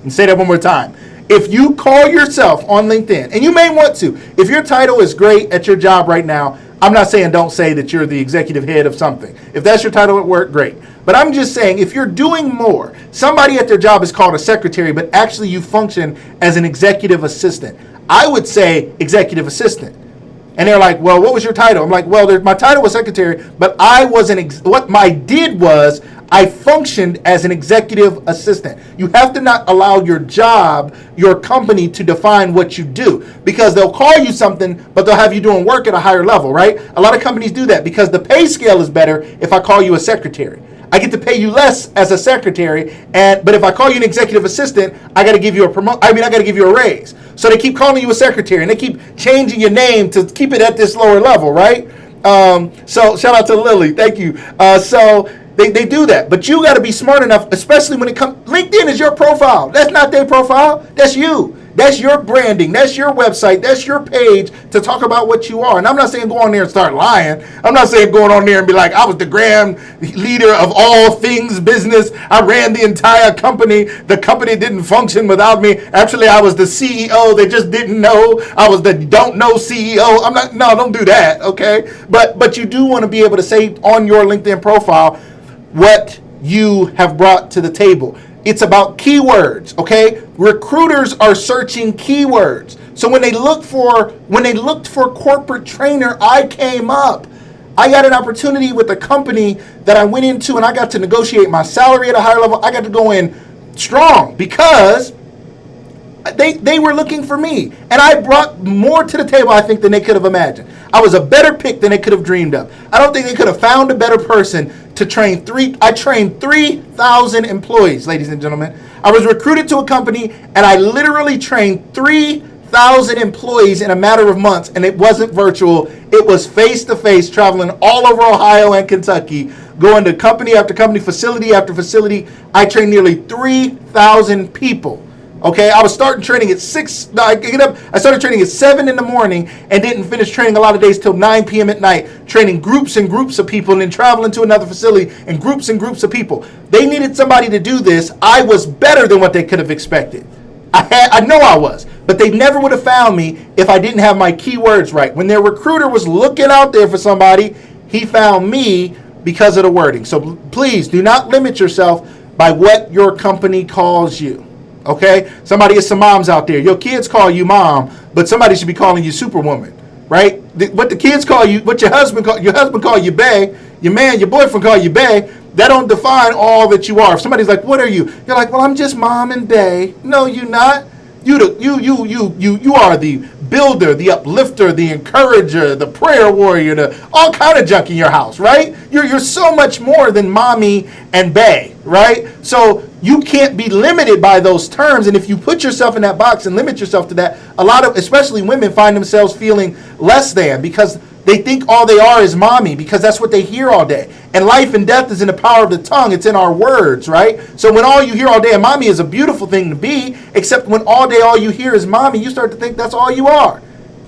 And say that one more time. If you call yourself on LinkedIn, and you may want to, if your title is great at your job right now, I'm not saying don't say that you're the executive head of something. If that's your title at work, great. But I'm just saying, if you're doing more, somebody at their job is called a secretary, but actually you function as an executive assistant. I would say executive assistant. And they're like, well, what was your title? I'm like, well, my title was secretary, but I wasn't. What I did was I functioned as an executive assistant. You have to not allow your job, your company, to define what you do, because they'll call you something, but they'll have you doing work at a higher level, right? A lot of companies do that because the pay scale is better if I call you a secretary. I get to pay you less as a secretary, but if I call you an executive assistant, I got to give you I got to give you a raise. So they keep calling you a secretary, and they keep changing your name to keep it at this lower level, right? So shout out to Lily, thank you. So they do that, but you got to be smart enough, especially when it comes. LinkedIn is your profile. That's not their profile. That's you. That's your branding. That's your website. That's your page to talk about what you are. And I'm not saying go on there and start lying. I'm not saying going on there and be like, I was the grand leader of all things business. I ran the entire company. The company didn't function without me. Actually, I was the CEO. They just didn't know. I was the don't know CEO. Don't do that, okay? But you do want to be able to say on your LinkedIn profile what you have brought to the table. It's about keywords, okay? Recruiters are searching keywords. So when they looked for corporate trainer, I came up. I got an opportunity with a company that I went into, and I got to negotiate my salary at a higher level. I got to go in strong because they were looking for me, and I brought more to the table, I think, than they could have imagined. I was a better pick than they could have dreamed of. I don't think they could have found a better person to train. I trained 3,000 employees, ladies and gentlemen. I was recruited to a company, and I literally trained 3,000 employees in a matter of months, and it wasn't virtual. It was face-to-face, traveling all over Ohio and Kentucky, going to company after company, facility after facility. I trained nearly 3,000 people. Okay, I was starting training at 6. I started training at 7 in the morning and didn't finish training a lot of days till 9 p.m. at night, training groups and groups of people and then traveling to another facility and groups of people. They needed somebody to do this. I was better than what they could have expected. I know I was, but they never would have found me if I didn't have my keywords right. When their recruiter was looking out there for somebody, he found me because of the wording. So please do not limit yourself by what your company calls you. Okay, somebody is some moms out there. Your kids call you mom, but somebody should be calling you superwoman, right? What the kids call you, what your husband call you bae, your boyfriend call you bae. That don't define all that you are. If somebody's like, "What are you?" You're like, "Well, I'm just mom and bae." No, you're not. You are the builder, the uplifter, the encourager, the prayer warrior, the all kind of junk in your house, right? You're so much more than mommy and bae, right? So you can't be limited by those terms. And if you put yourself in that box and limit yourself to that, a lot of, especially women, find themselves feeling less than because They think all they are is mommy because that's what they hear all day. And life and death is in the power of the tongue. It's in our words, right? So when all you hear all day, and mommy is a beautiful thing to be, except when all day all you hear is mommy, you start to think that's all you are.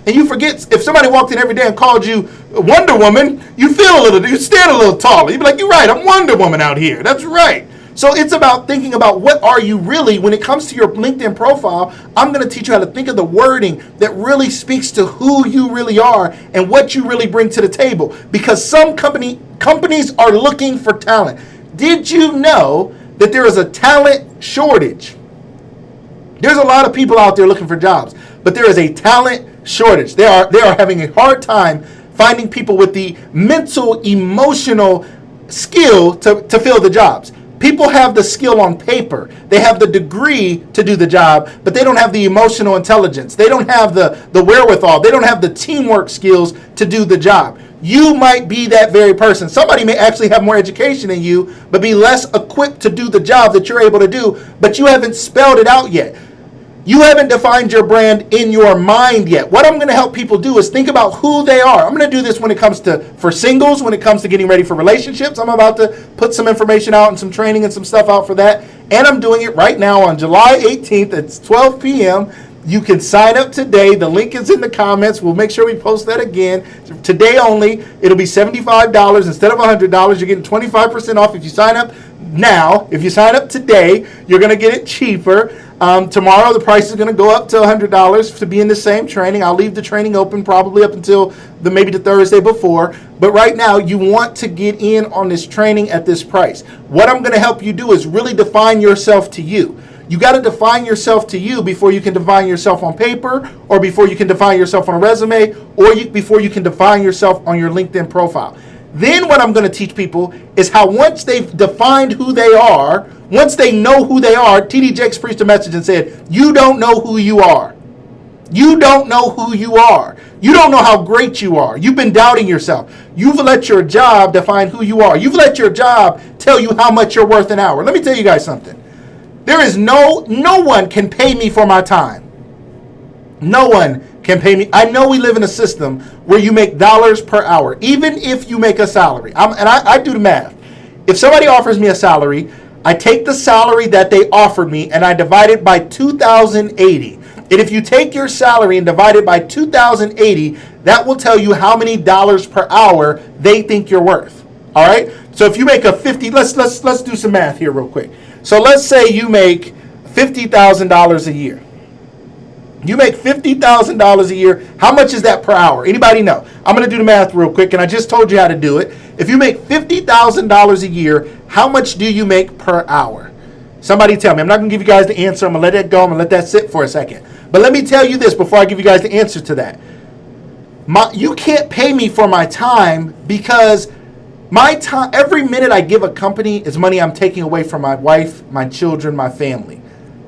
And you forget, if somebody walked in every day and called you Wonder Woman, you stand a little taller. You'd be like, you're right, I'm Wonder Woman out here. That's right. So it's about thinking about what are you really. When it comes to your LinkedIn profile, I'm going to teach you how to think of the wording that really speaks to who you really are and what you really bring to the table. Because some companies are looking for talent. Did you know that there is a talent shortage? There's a lot of people out there looking for jobs, but there is a talent shortage. They are having a hard time finding people with the mental, emotional skill to fill the jobs. People have the skill on paper. They have the degree to do the job, but they don't have the emotional intelligence. They don't have the wherewithal. They don't have the teamwork skills to do the job. You might be that very person. Somebody may actually have more education than you, but be less equipped to do the job that you're able to do, but you haven't spelled it out yet. You haven't defined your brand in your mind yet. What I'm going to help people do is think about who they are. I'm going to do this when it comes to for singles, when it comes to getting ready for relationships. I'm about to put some information out and some training and some stuff out for that. And I'm doing it right now on July 18th at 12 p.m. You can sign up today. The link is in the comments. We'll make sure we post that again. Today only, it'll be $75 instead of $100. You're getting 25% off if you sign up now. If you sign up today, you're going to get it cheaper. Tomorrow, the price is going to go up to $100 to be in the same training. I'll leave the training open probably up until maybe the Thursday before. But right now, you want to get in on this training at this price. What I'm going to help you do is really define yourself to you. You got to define yourself to you before you can define yourself on paper, or before you can define yourself on a resume, or before you can define yourself on your LinkedIn profile. Then what I'm going to teach people is how once they've defined who they are, once they know who they are, T.D. Jakes preached a message and said, you don't know who you are. You don't know who you are. You don't know how great you are. You've been doubting yourself. You've let your job define who you are. You've let your job tell you how much you're worth an hour. Let me tell you guys something. There is no one can pay me for my time. No one can pay me. I know we live in a system where you make dollars per hour, even if you make a salary. I do the math. If somebody offers me a salary, I take the salary that they offered me and I divide it by 2,080. And if you take your salary and divide it by 2,080, that will tell you how many dollars per hour they think you're worth. All right. So if you make a 50, let's do some math here real quick. So let's say you make $50,000 a year. You make $50,000 a year. How much is that per hour? Anybody know? I'm going to do the math real quick, and I just told you how to do it. If you make $50,000 a year, how much do you make per hour? Somebody tell me. I'm not going to give you guys the answer. I'm going to let that go. I'm going to let that sit for a second. But let me tell you this before I give you guys the answer to that. You can't pay me for my time, because my time, every minute I give a company is money I'm taking away from my wife, my children, my family.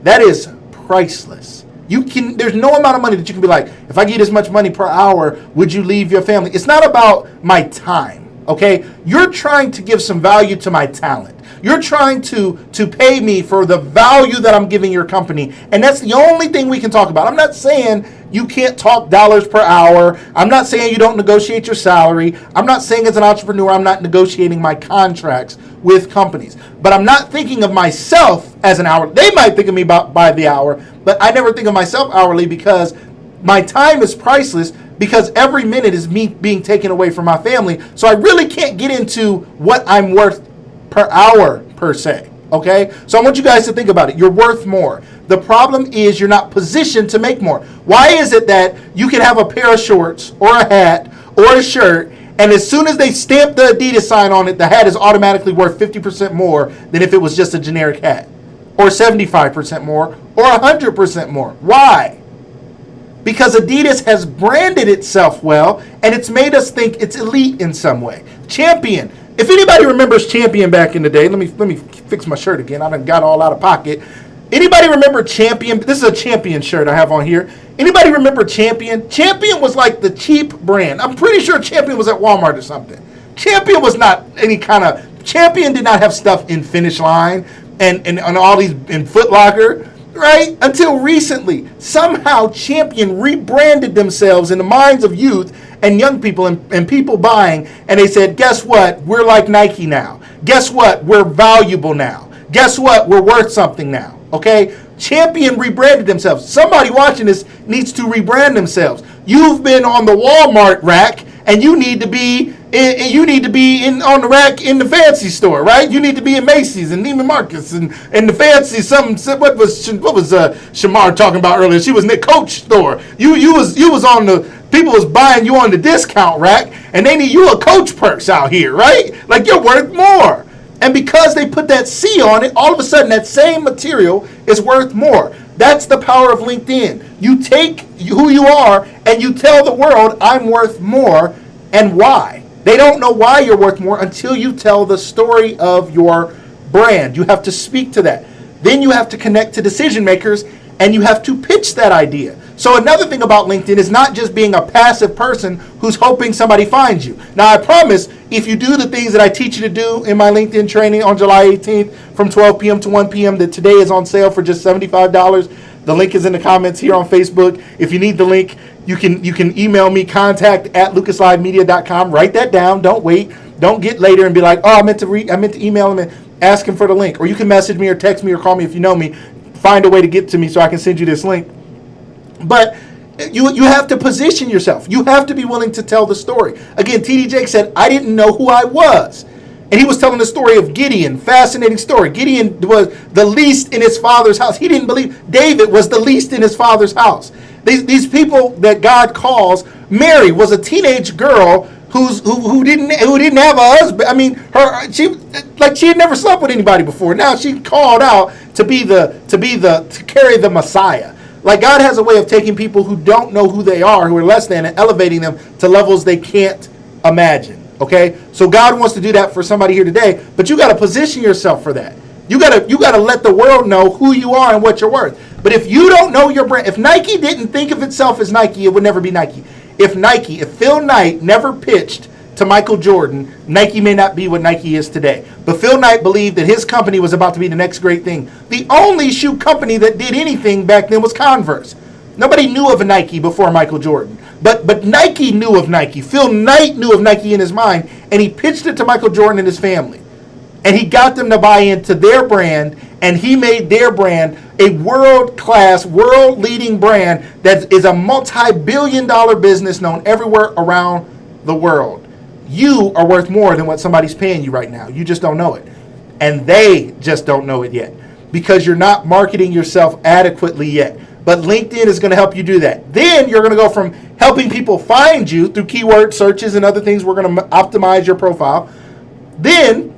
That is priceless. There's no amount of money that you can be like, if I give you this much money per hour, would you leave your family? It's not about my time, okay? You're trying to give some value to my talent. You're trying to pay me for the value that I'm giving your company. And that's the only thing we can talk about. I'm not saying you can't talk dollars per hour. I'm not saying you don't negotiate your salary. I'm not saying as an entrepreneur, I'm not negotiating my contracts with companies. But I'm not thinking of myself as an hour. They might think of me by the hour, but I never think of myself hourly, because my time is priceless, because every minute is me being taken away from my family. So I really can't get into what I'm worth per hour per se. Okay? So I want you guys to think about it. You're worth more. The problem is you're not positioned to make more. Why is it that you can have a pair of shorts or a hat or a shirt, and as soon as they stamp the Adidas sign on it, the hat is automatically worth 50% more than if it was just a generic hat, or 75% more, or 100% more? Why? Because Adidas has branded itself well, and it's made us think it's elite in some way. Champion. If anybody remembers Champion back in the day, let me fix my shirt again. I done got all out of pocket. Anybody remember Champion? This is a Champion shirt I have on here. Anybody remember Champion? Champion was like the cheap brand. I'm pretty sure Champion was at Walmart or something. Champion was not any kind of... Champion did not have stuff in Finish Line and all these in Foot Locker, right? Until recently. Somehow Champion rebranded themselves in the minds of youth and young people and people buying, and they said, guess what? We're like Nike now. Guess what? We're valuable now. Guess what? We're worth something now. Okay? Champion rebranded themselves. Somebody watching this needs to rebrand themselves. You've been on the Walmart rack, and you need to be on the rack in the fancy store, right? You need to be in Macy's and Neiman Marcus and the fancy what was Shamar talking about earlier? She was in the Coach store. You was on the people was buying you on the discount rack, and they need you a Coach purse out here, right? Like you're worth more. And because they put that C on it, all of a sudden that same material is worth more. That's the power of LinkedIn. You take who you are and you tell the world, I'm worth more, and why. They don't know why you're worth more until you tell the story of your brand. You have to speak to that. Then you have to connect to decision makers, and you have to pitch that idea. So another thing about LinkedIn is not just being a passive person who's hoping somebody finds you. Now, I promise, if you do the things that I teach you to do in my LinkedIn training on July 18th from 12 p.m. to 1 p.m. that today is on sale for just $75. The link is in the comments here on Facebook. If you need the link, you can email me, contact@lucaslivemedia.com. Write that down. Don't wait. Don't get later and be like, oh, I meant to email him and ask him for the link. Or you can message me or text me or call me if you know me. Find a way to get to me so I can send you this link. But you have to position yourself. You have to be willing to tell the story. Again, T.D. Jakes said, I didn't know who I was. And he was telling the story of Gideon. Fascinating story. Gideon was the least in his father's house. He didn't believe David was the least in his father's house. These people that God calls, Mary was a teenage girl who didn't have a husband. I mean, she had never slept with anybody before. Now she called out to carry the Messiah. Like God has a way of taking people who don't know who they are, who are less than, and elevating them to levels they can't imagine. Okay? So God wants to do that for somebody here today, but you got to position yourself for that. You got to let the world know who you are and what you're worth. But if you don't know your brand, if Nike didn't think of itself as Nike, it would never be Nike. If Phil Knight never pitched to Michael Jordan, Nike may not be what Nike is today. But Phil Knight believed that his company was about to be the next great thing. The only shoe company that did anything back then was Converse. Nobody knew of a Nike before Michael Jordan. But Nike knew of Nike. Phil Knight knew of Nike in his mind, and he pitched it to Michael Jordan and his family. And he got them to buy into their brand, and he made their brand a world-class, world-leading brand that is a multi-billion-dollar business known everywhere around the world. You are worth more than what somebody's paying you right now. You just don't know it. And they just don't know it yet because you're not marketing yourself adequately yet. But LinkedIn is going to help you do that. Then you're going to go from helping people find you through keyword searches and other things. We're going to optimize your profile. Then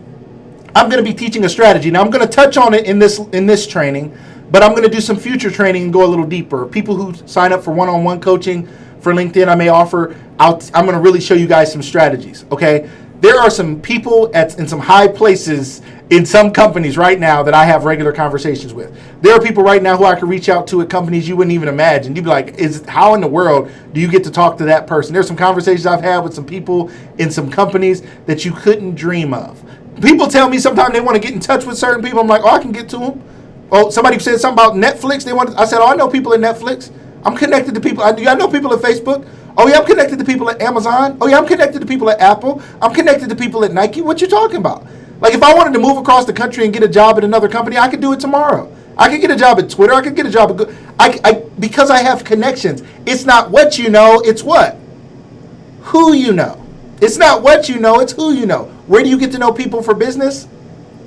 I'm going to be teaching a strategy. Now I'm going to touch on it in this training, but I'm going to do some future training and go a little deeper. People who sign up for one-on-one coaching for LinkedIn, I may offer out. I'm going to really show you guys some strategies. Okay, there are some people in some high places in some companies right now that I have regular conversations with. There are people right now who I can reach out to at companies you wouldn't even imagine. You'd be like, how in the world do you get to talk to that person? There's some conversations I've had with some people in some companies that you couldn't dream of. People tell me sometimes they want to get in touch with certain people. I'm like, I can get to them. Oh, somebody said something about Netflix. I said, I know people at Netflix. I'm connected to people. I know people at Facebook. Oh, yeah, I'm connected to people at Amazon. Oh, yeah, I'm connected to people at Apple. I'm connected to people at Nike. What you talking about? Like, if I wanted to move across the country and get a job at another company, I could do it tomorrow. I could get a job at Twitter. I could get a job at because I have connections. It's not what you know, it's what? Who you know. It's not what you know, it's who you know. Where do you get to know people for business?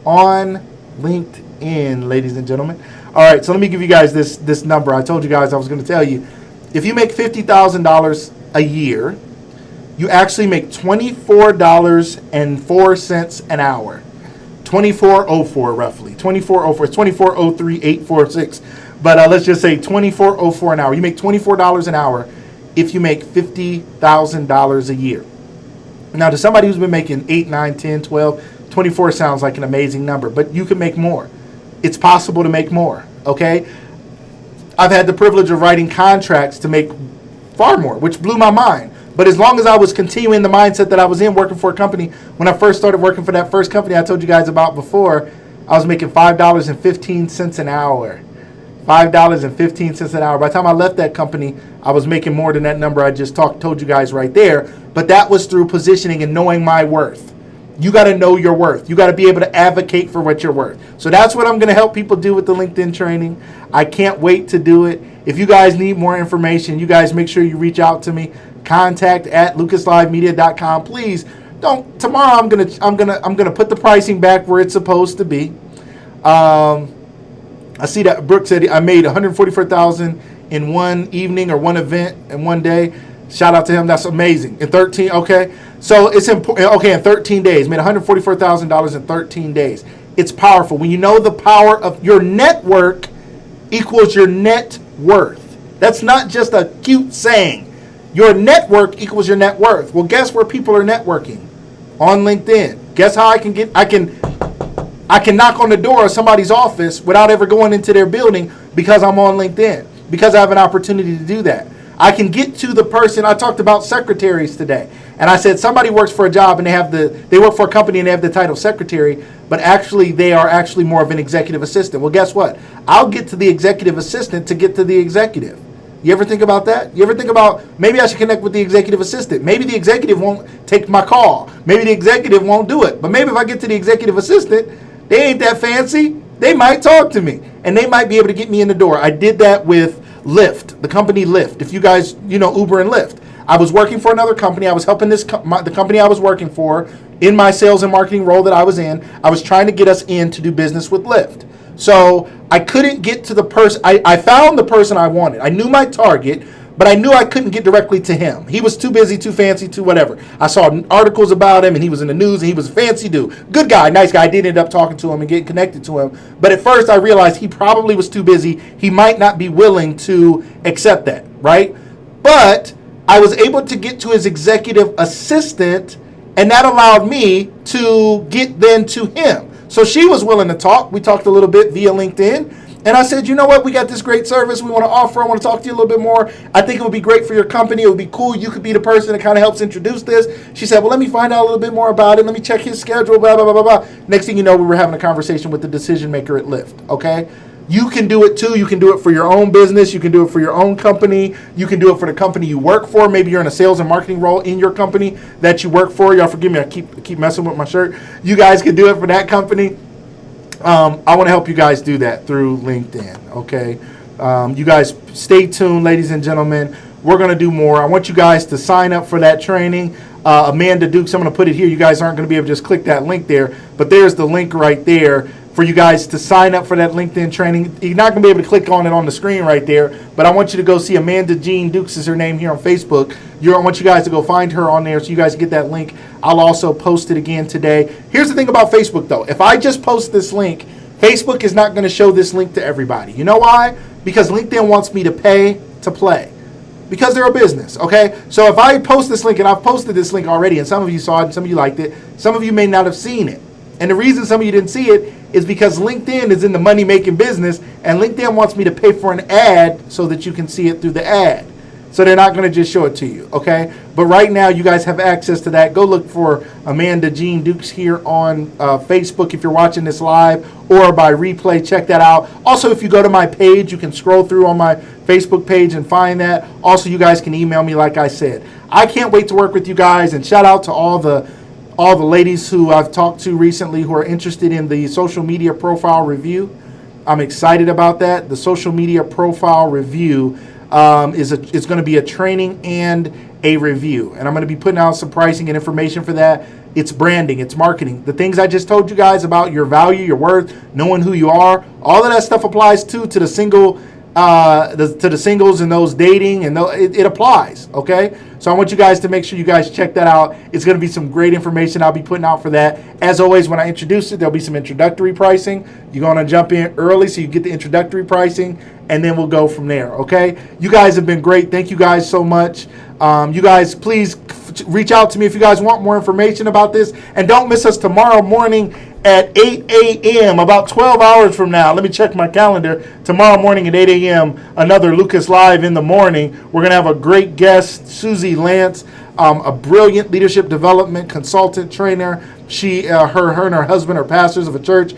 On LinkedIn, ladies and gentlemen. All right, so let me give you guys this number. I told you guys I was going to tell you. If you make $50,000 a year, you actually make $24.04 an hour. $24.04 roughly. $24.04. It's $24.03,846. But let's just say $24.04 an hour. You make $24 an hour if you make $50,000 a year. Now, to somebody who's been making 8, 9, 10, 12, 24 sounds like an amazing number, but you can make more. It's possible to make more, okay? I've had the privilege of writing contracts to make far more, which blew my mind. But as long as I was continuing the mindset that I was in working for a company, when I first started working for that first company I told you guys about before, I was making $5.15 an hour. $5.15 an hour. By the time I left that company, I was making more than that number I just told you guys right there. But that was through positioning and knowing my worth. You got to know your worth. You got to be able to advocate for what you're worth. So that's what I'm going to help people do with the LinkedIn training. I can't wait to do it. If you guys need more information, you guys make sure you reach out to me. contact@lucaslivemedia.com. Please don't. Tomorrow I'm gonna put the pricing back where it's supposed to be. I see that Brooke said I made $144,000 in one evening or one event in one day. Shout out to him. That's amazing. In 13, okay. So it's important. Okay, in 13 days, made $144,000 in 13 days. It's powerful when you know the power of your network equals your net worth. That's not just a cute saying. Your network equals your net worth. Well, guess where people are networking? On LinkedIn. Guess how I can knock on the door of somebody's office without ever going into their building because I'm on LinkedIn, because I have an opportunity to do that. I can get to the person. I talked about secretaries today, and I said somebody works for a job and they work for a company and they have the title secretary, but actually they are actually more of an executive assistant. Well, guess what? I'll get to the executive assistant to get to the executive. You ever think about that? You ever think about maybe I should connect with the executive assistant? Maybe the executive won't take my call. Maybe the executive won't do it. But maybe if I get to the executive assistant, they ain't that fancy. They might talk to me and they might be able to get me in the door. I did that with Lyft, the company Lyft. If you guys, Uber and Lyft. I was working for another company. I was helping the company I was working for in my sales and marketing role that I was in. I was trying to get us in to do business with Lyft. So I couldn't get to the person. I found the person I wanted. I knew my target, but I knew I couldn't get directly to him. He was too busy, too fancy, too whatever. I saw articles about him, and he was in the news, and he was a fancy dude. Good guy, nice guy. I did end up talking to him and getting connected to him. But at first, I realized he probably was too busy. He might not be willing to accept that, right? But I was able to get to his executive assistant, and that allowed me to get then to him. So she was willing to talk. We talked a little bit via LinkedIn. And I said, you know what? We got this great service we want to offer. I want to talk to you a little bit more. I think it would be great for your company. It would be cool. You could be the person that kind of helps introduce this. She said, well, let me find out a little bit more about it. Let me check his schedule, blah, blah, blah, blah, blah. Next thing you know, we were having a conversation with the decision maker at Lyft, okay? You can do it too. You can do it for your own business. You can do it for your own company. You can do it for the company you work for. Maybe you're in a sales and marketing role in your company that you work for. Y'all forgive me. I keep messing with my shirt. You guys can do it for that company. I want to help you guys do that through LinkedIn, okay? You guys stay tuned, ladies and gentlemen. We're going to do more. I want you guys to sign up for that training. Amanda Dukes, I'm going to put it here. You guys aren't going to be able to just click that link there, but there's the link right there for you guys to sign up for that LinkedIn training. You're not going to be able to click on it on the screen right there, but I want you to go see Amanda Jean Dukes is her name here on Facebook. I want you guys to go find her on there so you guys get that link. I'll also post it again today. Here's the thing about Facebook, though. If I just post this link, Facebook is not going to show this link to everybody. You know why? Because LinkedIn wants me to pay to play. Because they're a business, okay? So if I post this link, and I've posted this link already, and some of you saw it, and some of you liked it, some of you may not have seen it. And the reason some of you didn't see it is because LinkedIn is in the money-making business, and LinkedIn wants me to pay for an ad so that you can see it through the ad. So they're not going to just show it to you, okay? But right now, you guys have access to that. Go look for Amanda Jean Dukes here on Facebook if you're watching this live or by replay. Check that out. Also, if you go to my page, you can scroll through on my Facebook page and find that. Also, you guys can email me like I said. I can't wait to work with you guys, and shout out to all the ladies who I've talked to recently who are interested in the social media profile review. I'm excited about that. The social media profile review is going to be a training and a review, and I'm going to be putting out some pricing and information for that. It's branding, it's marketing. The things I just told you guys about your value, your worth, knowing who you are, all of that stuff applies to the single, to the singles and those dating, and it applies. Okay, so I want you guys to make sure you guys check that out. It's going to be some great information I'll be putting out for that. As always, when I introduce it, there'll be some introductory pricing. You're going to jump in early so you get the introductory pricing, and then we'll go from there. Okay, you guys have been great. Thank you guys so much. You guys, please reach out to me if you guys want more information about this, and don't miss us tomorrow morning at 8 a.m., about 12 hours from now. Let me check my calendar. Tomorrow morning at 8 a.m., another Lucas Live in the morning. We're going to have a great guest, Susie Lance, a brilliant leadership development consultant trainer. Her and her husband are pastors of a church,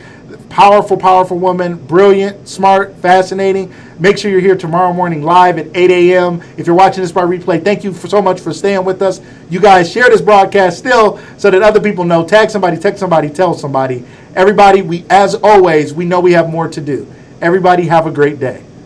Powerful, powerful woman. Brilliant, smart, fascinating. Make sure you're here tomorrow morning live at 8 a.m. If you're watching this by replay, thank you so much for staying with us. You guys share this broadcast still so that other people know. Tag somebody, text somebody, tell somebody. Everybody, as always, we know we have more to do. Everybody have a great day.